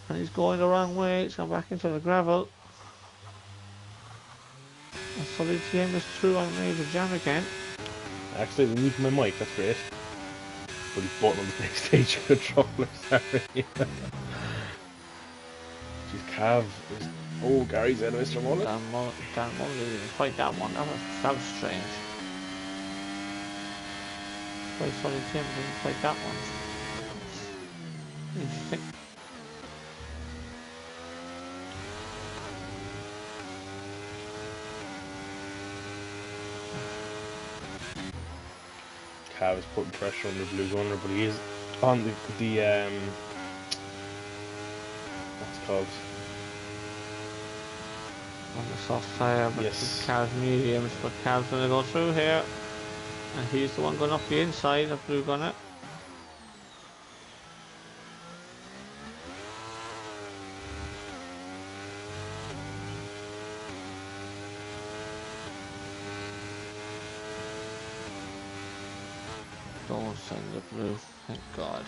And he's going the wrong way, he's gone back into the gravel. And Sully TM is through on major jam again. Actually, they moved my mic, that's great. But he's button on the PlayStation controller, sorry. Jeez, Cav is... Oh, Gary's out of Mr. Mullen. Dan Mullen didn't even fight that one, that was strange. Why Sully TM didn't fight that one. Interesting. Cav is putting pressure on the Blue Gunner, but he is on the what's it called? On the soft tyre, but yes. Cav's mediums, but Cav's going to go through here. And he's the one going up the inside of Blue Gunner. Don't send the blue, thank God.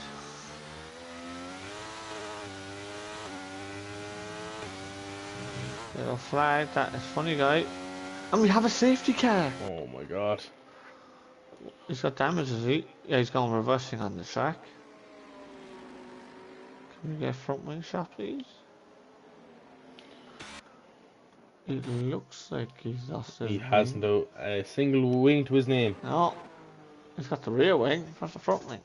Little flag, that is funny guy. And we have a safety car! Oh my god. He's got damage, is he? Yeah, he's going reversing on the track. Can we get a front wing shot, please? It looks like he's lost his He wing. hasn't a single wing to his name. No, he's got the rear wing, not the front wing.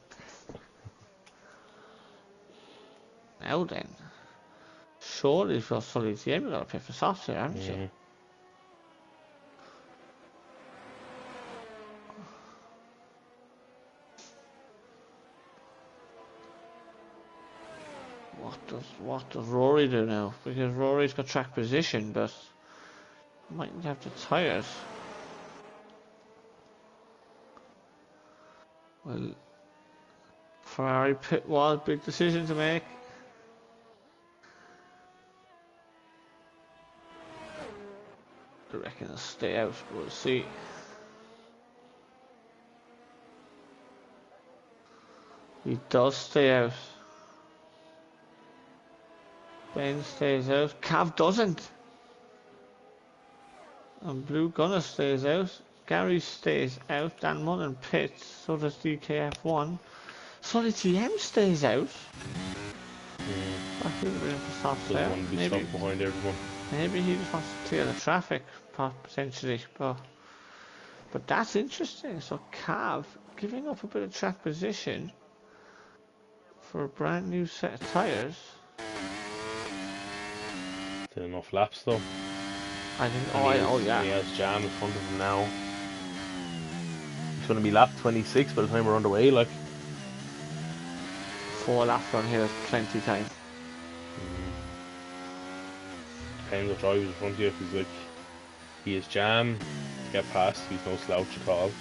Now then, surely for Sully TM you've got to pay for softs here, haven't you? What does Rory do now? Because Rory's got track position, but mightn't have the tyres. Well, Ferrari pit wall, big decision to make. I reckon he'll stay out, we'll see. He does stay out. Ben stays out. Cav doesn't. And Blue Gunner stays out. Gary stays out. Dan Mullen pits. So does DKF1. Solid TM stays out. I think we're in for soft there. Doesn't want to be stuck behind everyone. Maybe he just wants to clear the traffic, potentially. But that's interesting. So Cav giving up a bit of track position for a brand new set of tyres. Did enough laps though. I think. Oh yeah. He has Jam in front of him now. It's going to be lap 26 by the time we're underway. Like 4 laps on here is plenty time. Depends what driver's in front of you. If he's like, he is Jam to get past. He's no slouch at all.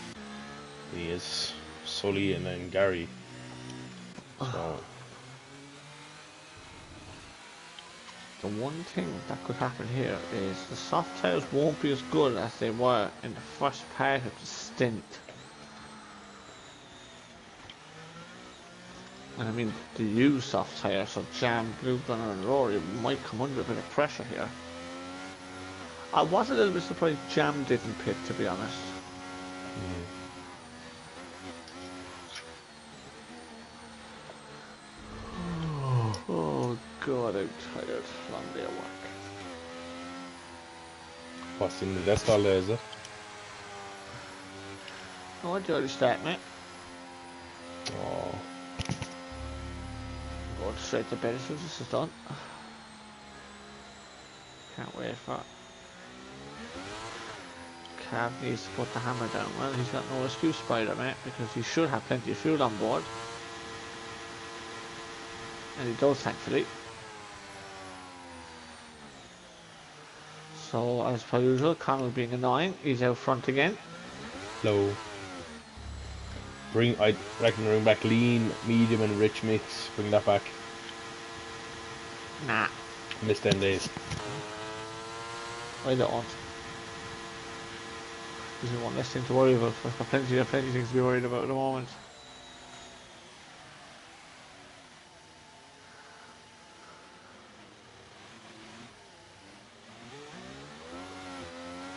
He is Sully and then Gary. So. The one thing that could happen here is the soft tyres won't be as good as they were in the first part of the stint. And I mean the used soft tyres, so Jam, Blue Gunner and Rory might come under a bit of pressure here. I was a little bit surprised Jam didn't pit, to be honest. Oh god, I'm tired. Long day of work. What's in the desk all day, is it? Oh, I'd already start, mate. Oh. Going straight to bed as soon as this is done. Can't wait for it. Cav needs to put the hammer down. Well, he's got no excuse, Spider, mate, because he should have plenty of fuel on board. And he does, thankfully. So, as per usual, Connell being annoying, he's out front again. Low. I reckon bring back lean, medium and rich mix. Bring that back. Nah. Missed 10 days. I don't. This is one less thing to worry about. I've got plenty of things to be worried about at the moment.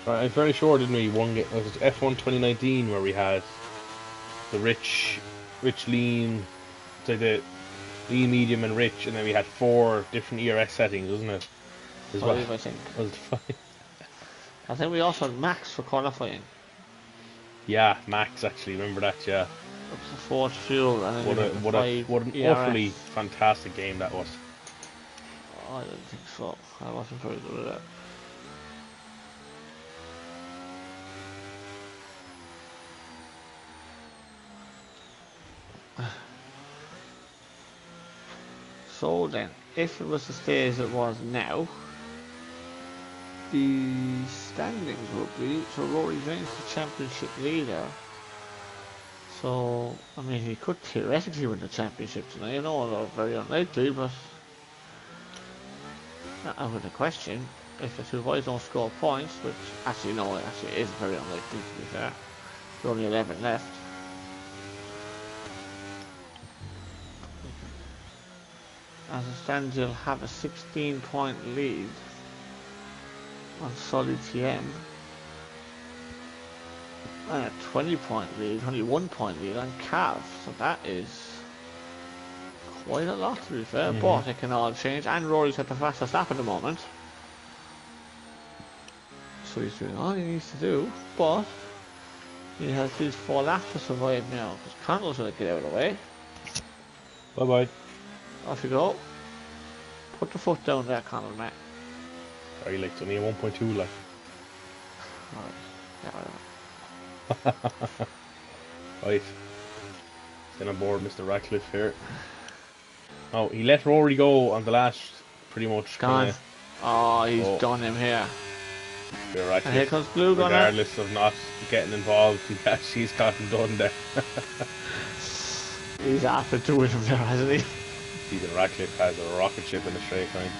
Right, I'm very sure, didn't we? It was F1 2019 where we had the rich, lean, so the lean, medium, and rich, and then we had 4 different ERS settings, wasn't it? I think. Was it 5? I think we also had max for qualifying. Yeah, max actually. Remember that? Yeah. Up to 4 fuel and then what an ERS. utterly fantastic game that was. Oh, I don't think so. I wasn't very good at that. So then, if it was to stay as it was now, the standings would be, so Rory James the championship leader. So, I mean, he could theoretically win the championship tonight. I know it's very unlikely, but not out of the question. If the two boys don't score points, which actually no, it actually is very unlikely to be fair. There's only 11 left. As it stands, you'll have a 16-point lead on Solid TM and a 20-point lead, 21-point lead on Cav. So that is quite a lot to be fair, but it can all change. And Rory's got the fastest lap at the moment. so he's doing all he needs to do, but he has these 4 laps to survive now, because Connell's going to get out of the way. Bye bye. Off you go. Put the foot down there, Connell, mate. Are you like it's only a 1.2 like? Alright. Yeah, whatever. Right. Then on board Mr. Ratcliffe here. Oh, he let Rory go on the last pretty much. Gone. Oh, he's done him here. Ratcliffe, And here comes Blue Gunner. regardless of not getting involved, he's gotten done there. He's after doing him there, hasn't he? Stephen Ratcliffe has a rocket ship in a straight line.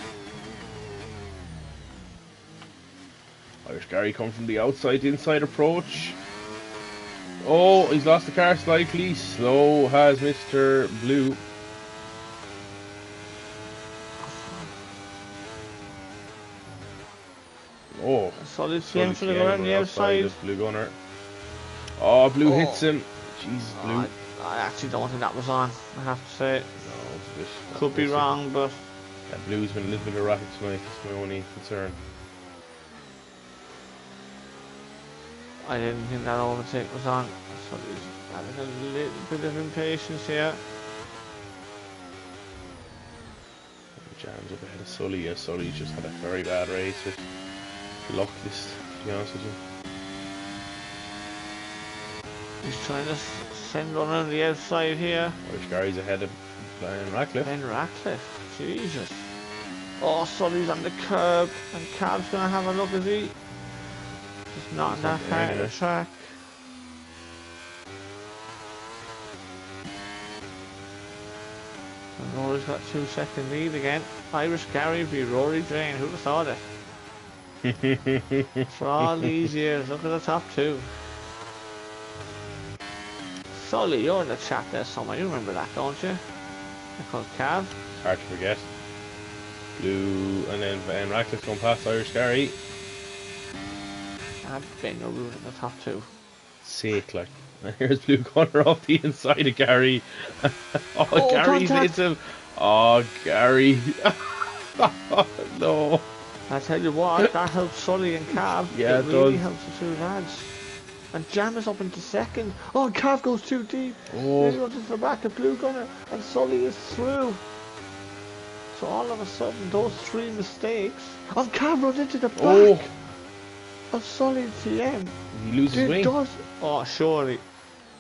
Irish Gary come from the outside to inside approach. Oh, he's lost the car slightly. Slow has Mr. Blue. Oh, solid team for the gunner on the outside. Blue Gunner. Oh, Blue hits him. Jesus, Blue. I actually don't think that was on, I have to say. No, it's a bit. Could be wrong, but. Yeah, Blue's been a little bit erratic tonight. That's my only concern. I didn't think that overtake was on, so he's having a little bit of impatience here. Jams up ahead of Sully. Yeah, Sully's just had a very bad race with luckless, to be honest with you. He's trying to send one on the outside here. Irish Gary's ahead of Ratcliffe. Ratcliffe, Jesus. Oh, Sully's on the curb, and Cab's gonna have a look, is he? Just not in that part of the track. And Rory's got 2-second lead again. Irish Gary v Rory Drain, who'd have thought it? For all these years, look at the top 2. Sully, you're in the chat there somewhere, you remember that, don't you? They're called Cav. Hard to forget. Blue, and then Ratcliffe going past Irish Gary. I've been no room in the top 2. Sake, like. And here's Blue Gunner off the inside of Gary. Oh, Gary hits him. Oh, Gary. No. I tell you what, that helps Sully and Cav. Yeah, it really helps the 2 lads. And Jam is up into second. Oh, Cav goes too deep. Oh. He runs into the back of Blue Gunner, and Sully is through. So all of a sudden, those 3 mistakes. Oh, Cav runs into the back of Sully TM. He loses wing. Oh, surely.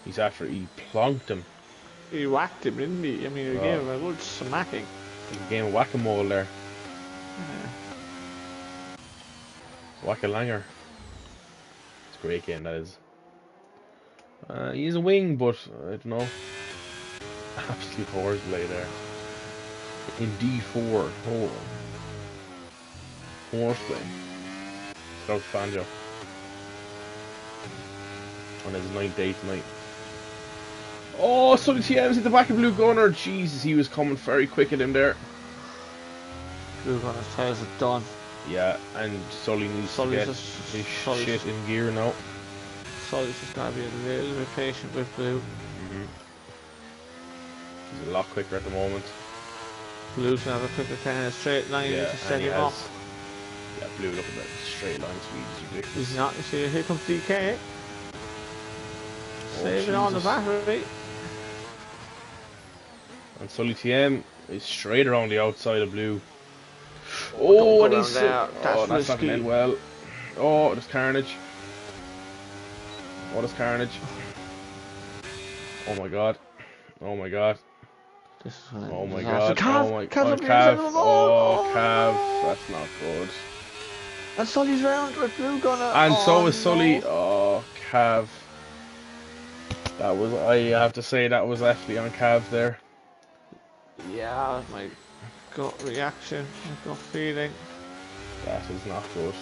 He's after, he plonked him. He whacked him, didn't he? I mean, he gave him a good smacking. He gave him whack-a-mole there. Yeah. Whack-a-langer. It's a great game, that is. He's a wing, but I don't know. Absolute horseplay there. In D4. Oh. Horseplay. Strauss Banjo. On his 9th day tonight. Oh, Sully TM's at the back of Blue Gunner. Jesus, he was coming very quick at him there. Blue Gunner's tyres are done. Yeah, and Sully needs to get his shit in gear now. Sully's just gotta be a little bit patient with Blue. He's a lot quicker at the moment. Blue's gonna have a quicker turn in a straight line to set him up. Yeah, Blue looking at that straight line speed is ridiculous. He's not, you see, here comes DK. Saving on the battery. And Sully TM is straight around the outside of Blue. Oh, what is it? That's not going to end well. Oh, there's carnage. Oh, there's carnage. Oh my god. Oh my god. Oh my god. Oh my god. Cav. Oh, Cav. That's not good. And Sully's round with Blue Gunner. And so is Sully. Oh, Cav. That was, I have to say, that was actually on Cav there. Yeah, my gut reaction, my gut feeling. That is not good.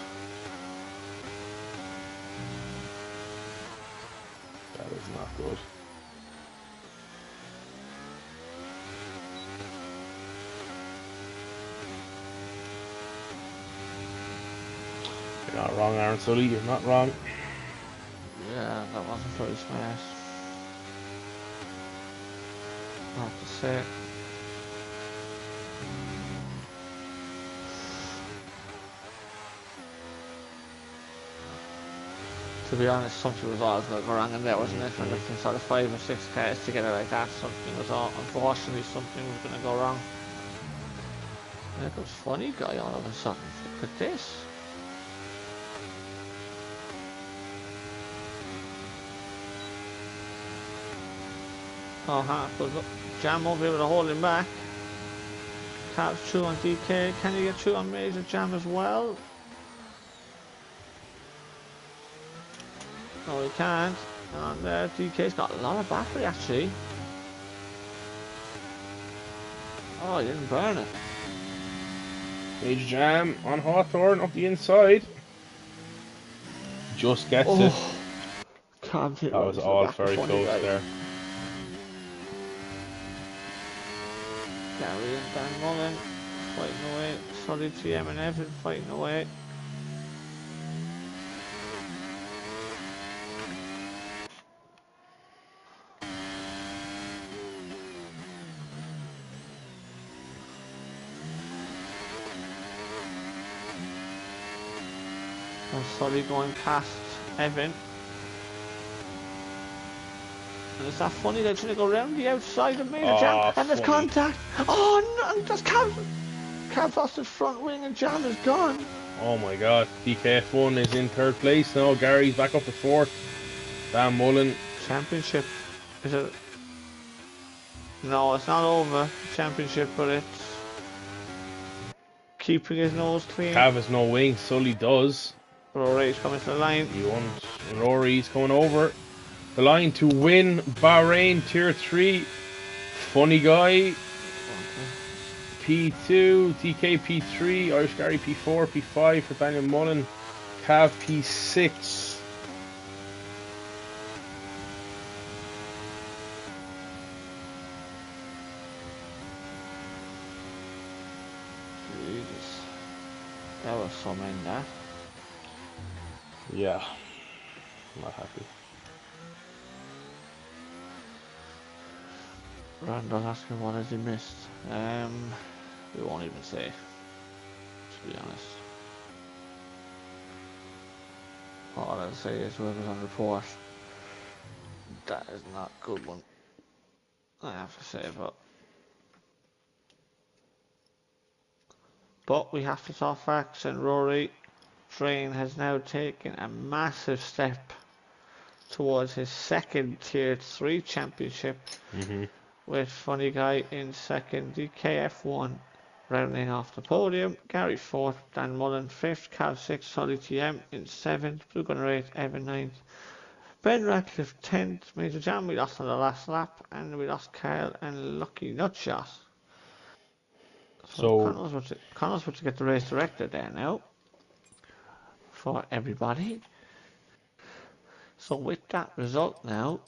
That is not good. You're not wrong, Aaron Sully. You're not wrong. Yeah, that wasn't very smart. I have to say. To be honest, something was always going to go wrong in there, wasn't it? When there's sort of 5 or 6 cars together like that, unfortunately, something was going to go wrong. There goes Funny Guy all of a sudden. Look at this. Oh, but look, Jam won't be able to hold him back. Cav's through on DK. Can he get through on Major Jam as well? No, he can't. And DK's got a lot of battery actually. Oh, he didn't burn it. Major Jam on Hawthorne up the inside. Just gets it. Can't hit That was all very close there. Gary and Dan Mullen fighting away. Solid TM and Evan fighting away. And Solly going past Evan. And is that Funny they're trying to go round the outside of Major Jam? And there's contact! Oh no, that's Cav lost his front wing and Jam is gone. Oh my god, DKF1 is in 3rd place now. Gary's back up to 4th. Dan Mullen. Championship. Is it? No, it's not over. Championship, but it's keeping his nose clean. Cav has no wing, Sully does. Rory's coming to the line. Rory's coming over the line to win Bahrain Tier 3. Funny Guy P2, DK P3, Irish Gary P4, P5 for Daniel Mullen, Cav P6. Jesus. That was some in that. Yeah. I'm not happy. Randall's asking what has he missed. We won't even say, to be honest. All I'll say is whoever's on report. That is not a good one. I have to say, but we have to talk facts, and Rory Train has now taken a massive step towards his 2nd Tier 3 championship. With Funny Guy in 2nd, DKF1 rounding off the podium, Gary 4th, Dan Mullen 5th, Cav 6th, Solly TM in 7th, Blue Gunner 8th, Evan 9th, Ben Radcliffe 10th, Major Jam we lost on the last lap, and we lost Kyle and Lucky Nutshot. So Connell's about to get the race director there now for everybody. So with that result now,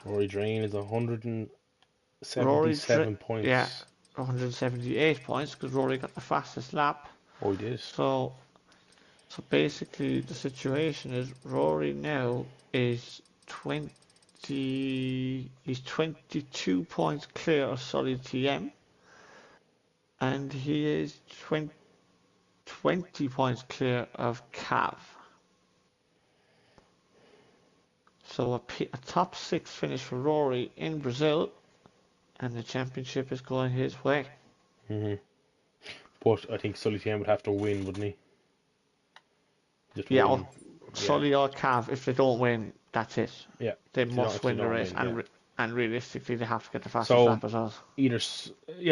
Rory Drain is 177 points. Yeah, 178 points because Rory got the fastest lap. Oh, he did. So basically the situation is Rory now is 22 points clear of Solid TM, and he is 20 points clear of Cav. So a top 6 finish for Rory in Brazil, and the championship is going his way. But I think Sully TM would have to win, wouldn't he? Sully or Cav, if they don't win, that's it. Yeah. They must win the race, and realistically, they have to get the fastest lap as well.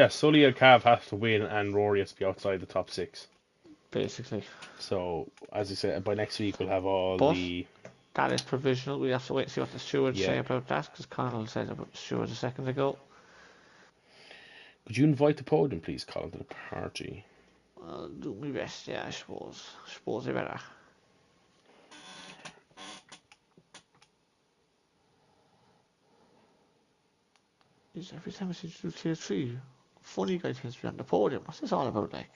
Sully or Cav have to win, and Rory has to be outside the top 6. Basically. So, as I said, by next week we'll have that is provisional. We have to wait and see what the stewards say about that, because Connell said about the stewards a second ago. Could you invite the podium, please, Colin, to the party? I'll do my best, yeah, I suppose. I suppose I better. Every time I see you do Tier 3, Funny Guy tends to be on the podium. What's this all about, like?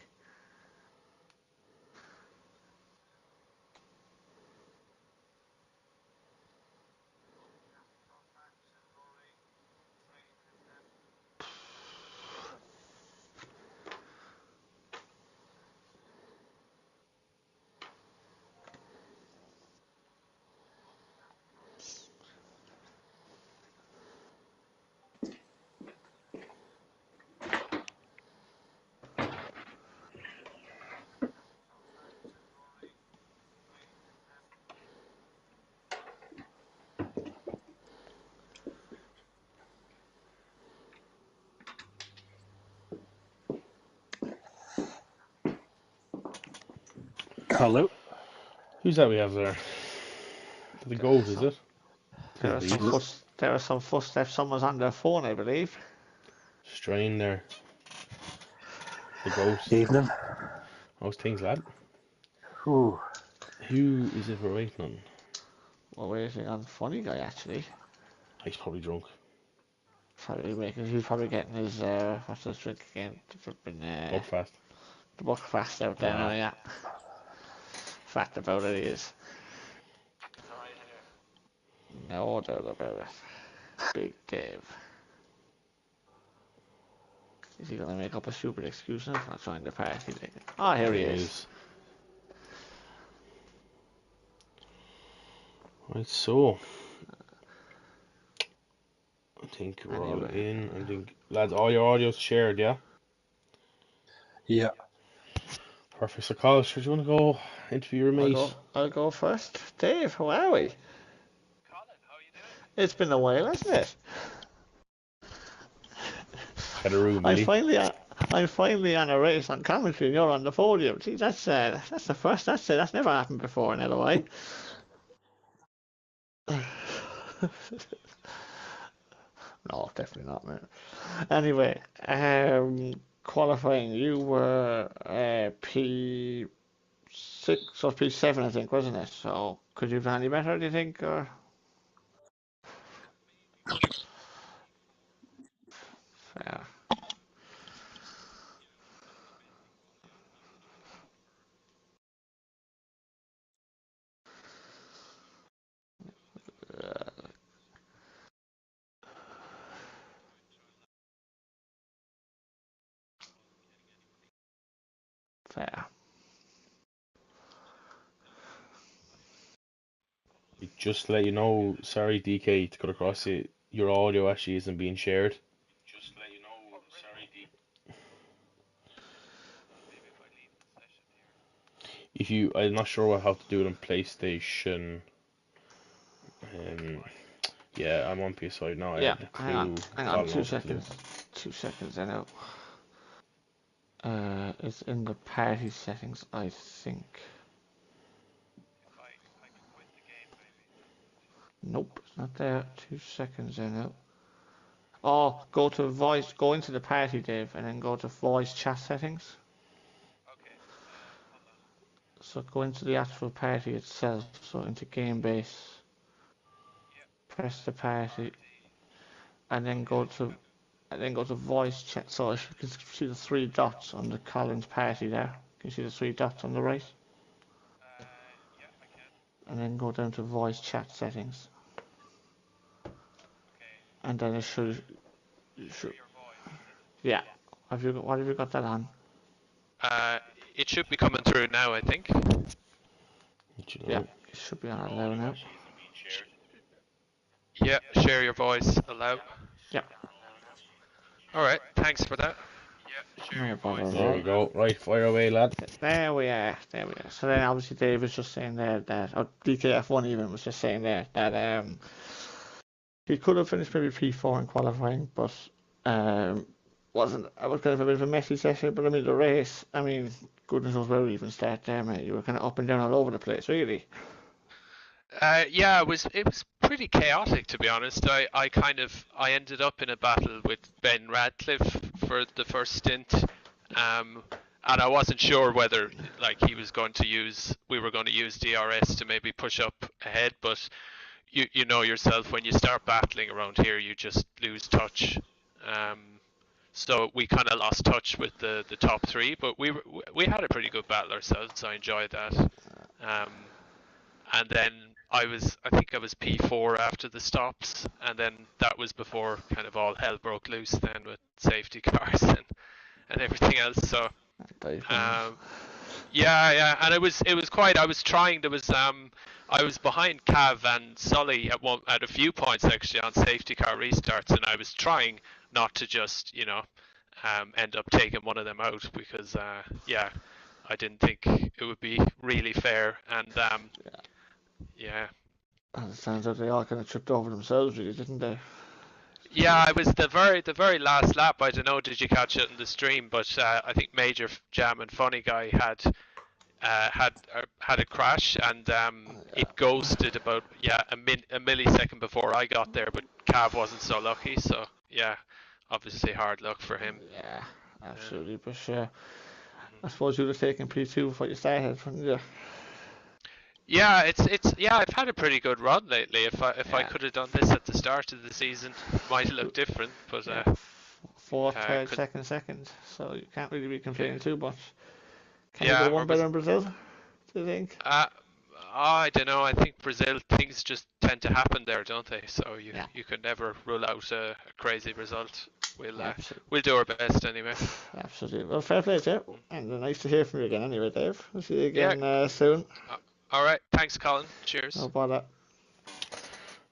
Hello. Who's that we have there? The goat, is it? There are some Please. footsteps. Someone's on their phone, I believe. Strain there. The goat. Evening. How's things, lad? Ooh. Who is it we're waiting on? We're waiting on Funny Guy, actually. He's probably drunk. He's probably getting his, what's his drink again? Buckfast. The Buckfast out there now, yeah. Fat about it, he is. No doubt about it. Big Dave. Is he gonna make up a stupid excuse now for not joining the party? Oh, here he is. Right, so I think we're all Anyway. in. I think, lads, all your audio's shared, yeah? Yeah. Perfect. So, College, do you want to go interview your mate? I'll go first. Dave, how are we? It's been a while, hasn't it? Had a room, I'm really? finally on a race on commentary and you're on the podium. See, that's the first. That's never happened before in LOI. No, definitely not, man. Anyway, qualifying, you were P6 or P7, I think, wasn't it? So, could you have done any better, do you think? Or fair. Fair. Just to let you know, sorry, DK, to cut across it, your audio actually isn't being shared. Just to let you know, sorry, DK. If you, I'm not sure how to do it on PlayStation. Yeah, I'm on PS5 now. I Yeah, had a hang clue. on, Colin two knows what to do. seconds. 2 seconds, I know. It's in the party settings, I think. Nope, it's not there. 2 seconds, I know. Oh, go to voice, go into the party, Dave, and then go to voice chat settings. So go into the actual party itself, so into game base, press the party, and then go to voice chat. So if you can see the 3 dots on the Collins party there. Can you see the 3 dots on the right? And then go down to voice chat settings. And then it should yeah. What have you got that on? It should be coming through now, I think. Yeah, it should be on allow now. Yeah, share your voice, allow. Yeah. Alright, thanks for that. No bother at There all. we go. Right, fire away, lad. There we are. So then obviously Dave was just saying there that, or DKF1 even was just saying there that he could have finished maybe P4 in qualifying, but wasn't. It was kind of a bit of a messy session. But I mean the race. I mean, goodness knows where we even start there, mate. You were kind of up and down all over the place, really. Yeah, it was pretty chaotic, to be honest. I ended up in a battle with Ben Radcliffe for the first stint, and I wasn't sure whether we were going to use DRS to maybe push up ahead, but you know yourself, when you start battling around here, you just lose touch. So we kind of lost touch with the top three, but we had a pretty good battle ourselves. I enjoyed that. And then I think I was P4 after the stops, and then that was before kind of all hell broke loose then with safety cars and everything else. So yeah, and it was quite. I was trying. I was behind Cav and Sully at a few points actually on safety car restarts, and I was trying not to just end up taking one of them out because yeah, I didn't think it would be really fair, and yeah. And it sounds like they all kind of tripped over themselves, really, didn't they? Yeah, it was the very last lap. I don't know, did you catch it in the stream? But I think Major Jam and Funny Guy had a crash, and it ghosted about a millisecond before I got there, but Cav wasn't so lucky. So yeah, obviously hard luck for him. Yeah, Yeah. absolutely. But I suppose you would have taken P2 before you started, wouldn't you? Yeah, it's I've had a pretty good run lately. If I Yeah. could have done this at the start of the season, might look different. But Yeah. Fourth, third, could second. So you can't really be yeah, complaining too much. Can you go yeah, one or better was in Brazil? Do you think? I don't know. I think Brazil, things just tend to happen there, don't they? So Yeah. you can never rule out a crazy result. Absolutely. We'll do our best anyway. Absolutely. Well, fair play to you. And nice to hear from you again anyway, Dave. We'll see you Yeah. again soon. All right. Thanks, Colin. Cheers. No bother.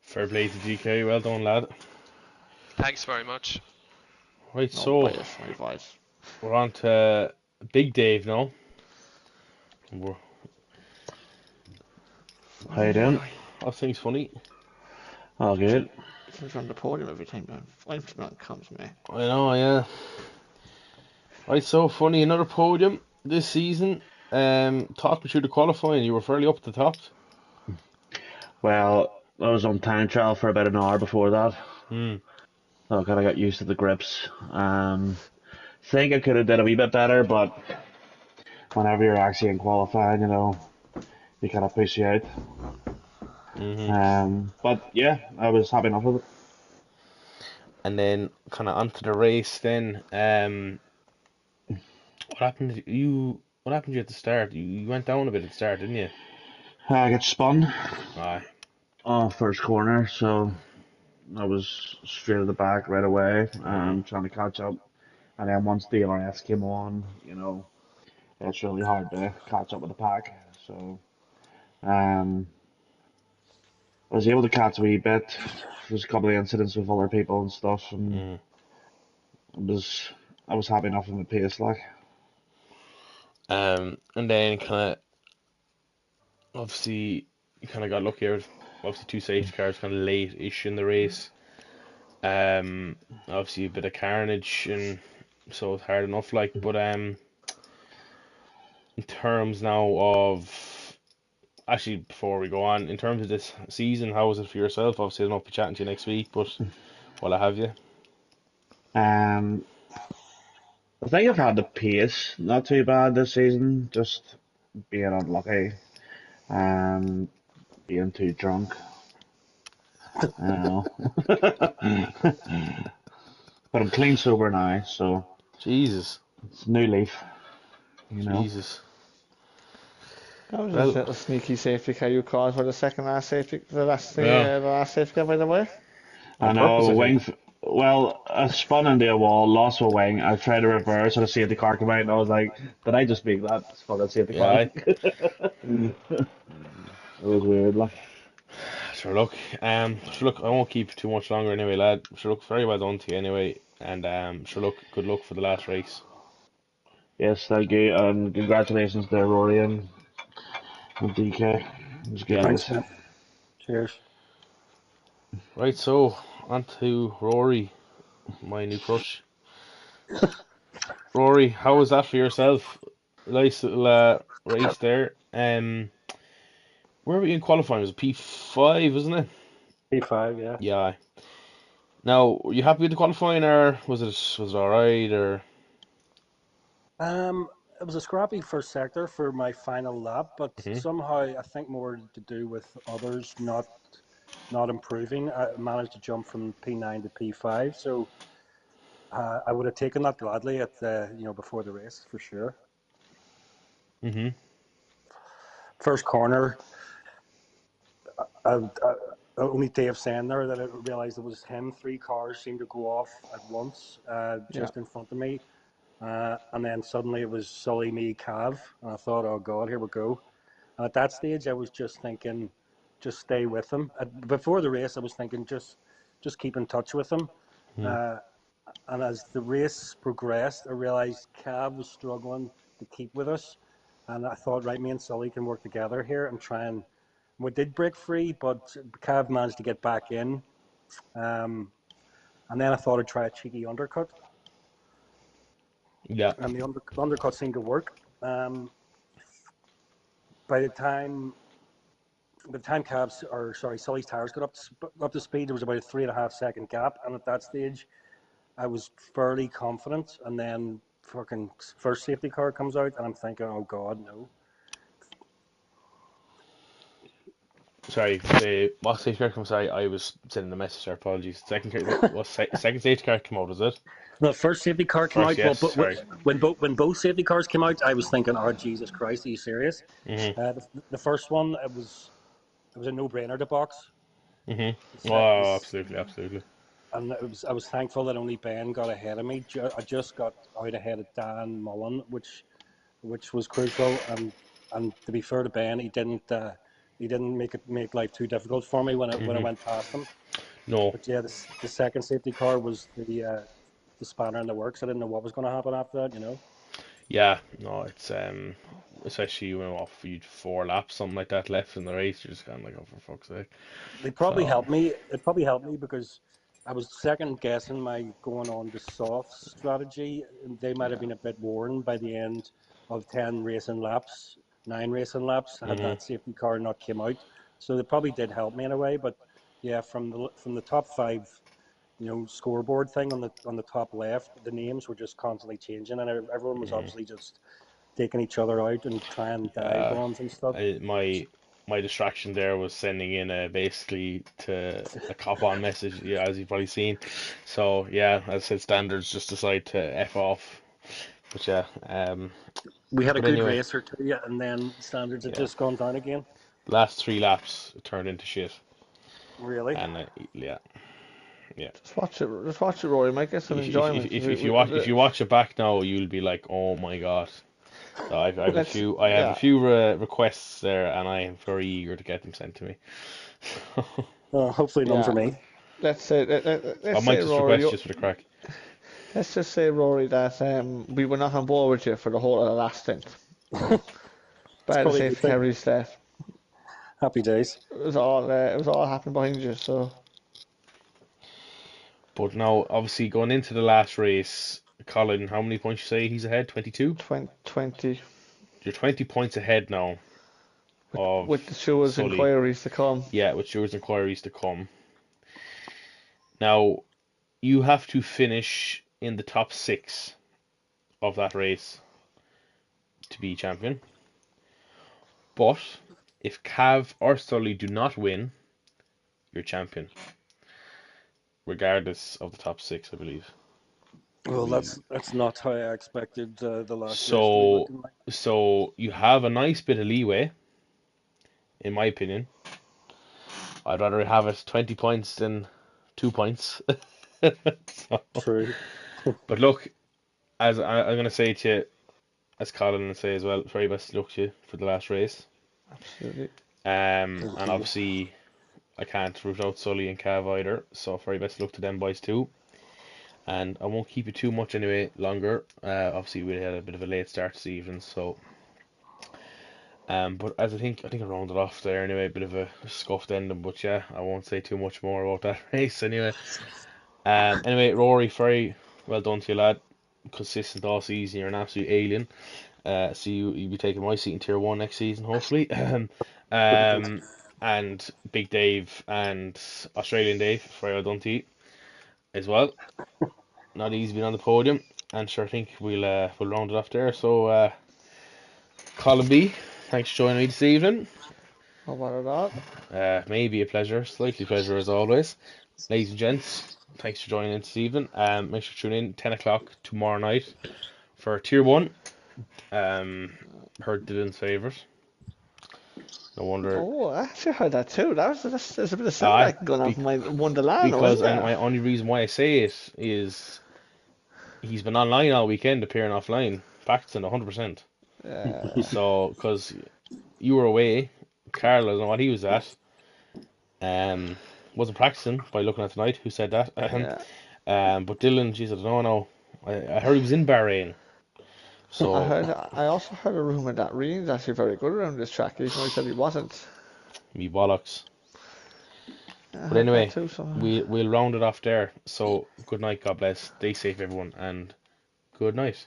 Fair play to GK. Well done, lad. Thanks very much. Right, No so bias, my voice. we're on to Big Dave now. We're, How you doing? I think funny. All good. Since you're on the podium every time, man. I'm not comes, man. I know, yeah. Right, so funny. Another podium this season. Talk me through the qualifying. You were fairly up at the top. Well, I was on time trial for about an hour before that. Hmm. So I kind of got used to the grips. Think I could have did a wee bit better, but whenever you're actually in qualifying, you kind of push you out. But yeah, I was happy enough with it. And then kind of onto the race. Then, what happened? What happened to you at the start? You went down a bit at the start, didn't you? I got spun Aye. on first corner, so I was straight at the back right away, trying to catch up. And then once the DRS came on, it's really hard to catch up with the pack. So um, I was able to catch a wee bit. There's a couple of incidents with other people and stuff, and Mm. I was I was happy enough with my pace, like. And then kind of obviously you kind of got lucky with obviously two safety cars kind of late-ish in the race. Obviously a bit of carnage, and so it's hard enough. Like, but in terms now of actually before we go on, in terms of this season, how was it for yourself? Obviously, I don't know if I'll be chatting to you next week, but while I have you, Um, I think I've had the pace not too bad this season. Just being unlucky, um, being too drunk. I know. But I'm clean sober now, so Jesus, it's a new leaf. Jesus. That was just a Well, little sneaky safety car you caused for the second last safety, yeah, the last safety car, by the way. on I know, purpose, I think. well, I spun into a wall, lost my wing. I tried to reverse, and I see the car come out, and I was like, did I just make that fucking safety Yeah, car? It was weird, like. sure. Look, I won't keep too much longer anyway, lad. Sure, look, very well done to you anyway, and sure, look, good luck for the last race. Yes, thank you, and congratulations to Rory and DK. It was a good Thanks, race. man. Cheers. Right, so on to Rory, my new crush. Rory, how was that for yourself? Nice little race there. Where were you in qualifying? It was P5, wasn't it? P5, yeah. Yeah. Now, were you happy with the qualifying, or was it all right, or? It was a scrappy first sector for my final lap, but Mhm. somehow I think more to do with others not improving. I managed to jump from P9 to P5, so I would have taken that gladly at the before the race for sure. Mhm. First corner, only Dave saying there that I realised it was him. Three cars seemed to go off at once, Yeah. just in front of me. And then suddenly it was Sully, me, Cav. And I thought, oh God, here we go. And at that stage, I was just thinking, just stay with him. Before the race, I was thinking, just keep in touch with him. Mhm. Uh, and as the race progressed, I realised Cav was struggling to keep with us. And I thought, right, me and Sully can work together here and try and. We did break free, but Cav managed to get back in. And then I thought I'd try a cheeky undercut. Yeah. And the undercut seemed to work. by the time Sully's tires got up to speed, there was about a 3.5 second gap, and at that stage, I was fairly confident. And then fucking first safety car comes out, and I'm thinking, oh god, no. Sorry, the what safety car come? Sorry, I was sending the message there. Apologies. Second safety car came out? Was it The first safety car came first? out. Well, Yes. but Sorry. when both safety cars came out, I was thinking, oh Jesus Christ, are you serious? Mhm. The first one, it was a no-brainer to box. Mhm. The sec, Oh, this, absolutely, absolutely. and I was thankful that only Ben got ahead of me. I just got out ahead of Dan Mullen, which was crucial. And to be fair to Ben, he didn't make life too difficult for me when I Mhm. went past him. No. But yeah, the second safety car was the spanner in the works. I didn't know what was going to happen after that. Yeah. No. It's especially when off you 4 laps, something like that left in the race. You're just kind of like, oh, for fuck's sake. They probably So. helped me. It probably helped me because I was second guessing my going on to soft strategy. They might have been a bit worn by the end of 9 racing laps, had Mhm. that safety car not came out. So they probably did help me in a way. But yeah, from the top five, scoreboard thing on the top left, the names were just constantly changing, and everyone was Mhm. obviously just taking each other out and trying dive Uh, bombs and stuff. my distraction there was sending in basically to a cop on message, yeah, as you've probably seen. So yeah, as I said, standards just decide to f off. But yeah, We had a but good anyway, race or two, yeah, and then standards had yeah, just gone down again. last 3 laps it turned into shit, Really? and yeah, yeah. Just watch it, Rory. You might get some enjoyment. If you watch it back now, you'll be like, oh my god. So Let's I have a yeah. few requests there, and I am very eager to get them sent to me. Hopefully none for Yeah, me. I let's might say just Rory. request just for the crack. Let's just say Rory that we were not on board with you for the whole of the last stint. It's Bad to probably a say good for thing. Kerry's death. Happy days. It was all happening behind you. So But now, obviously, going into the last race, Colin, how many points you say he's ahead? 22? 20 You're 20 points ahead now of with the Stewards Sully. inquiries to come. Yeah, with yours inquiries to come. Now, you have to finish in the top 6 of that race to be champion. But if Cav or Sully do not win, you're champion, regardless of the top 6, I believe. Well, that's not how I expected the last race to be So, looking like. so you have a nice bit of leeway, in my opinion. I'd rather have it 20 points than 2 points. So, True. but look, as I'm going to say to you, as Colin will say as well, very best of luck to you for the last race. Absolutely. And Thank you. obviously, I can't root out Sully and Cav either, so very best of luck to them boys too. And I won't keep you too much anyway longer. Obviously, we had a bit of a late start this evening, so. But as I think I rounded off there anyway, a bit of a scuffed ending, but yeah, I won't say too much more about that race anyway. Anyway, Rory, very well done to you, lad. Consistent all season, you're an absolute alien. So you'll be taking my seat in Tier 1 next season, hopefully. Brilliant. Um, and Big Dave and Australian Dave, very well done to you as well. Not easy being on the podium, and sure, I think we'll round it off there. So, Colin B, thanks for joining me this evening. How about Maybe a pleasure, slightly pleasure as always. Ladies and gents, thanks for joining in this evening. Make sure to tune in 10 o'clock tomorrow night for Tier 1. Heard Dylan's favourite. No that? wonder. Oh, I actually heard that too. There's a bit of sound I like going on be, from my Wonderland, because isn't and there? my only reason why I say it is he's been online all weekend, appearing offline, practicing 100%. Yeah, So, because you were away, Carl, I don't know what he was at. Um, wasn't practicing by looking at tonight. Who said that? yeah. But Dylan, jeez, I don't know now. I heard he was in Bahrain. So, I also heard a rumor that Reen's actually very good around this track, even though he said he wasn't. me bollocks. I But heard that anyway, too. So. we'll round it off there. So, good night, God bless. Stay safe, everyone, and good night.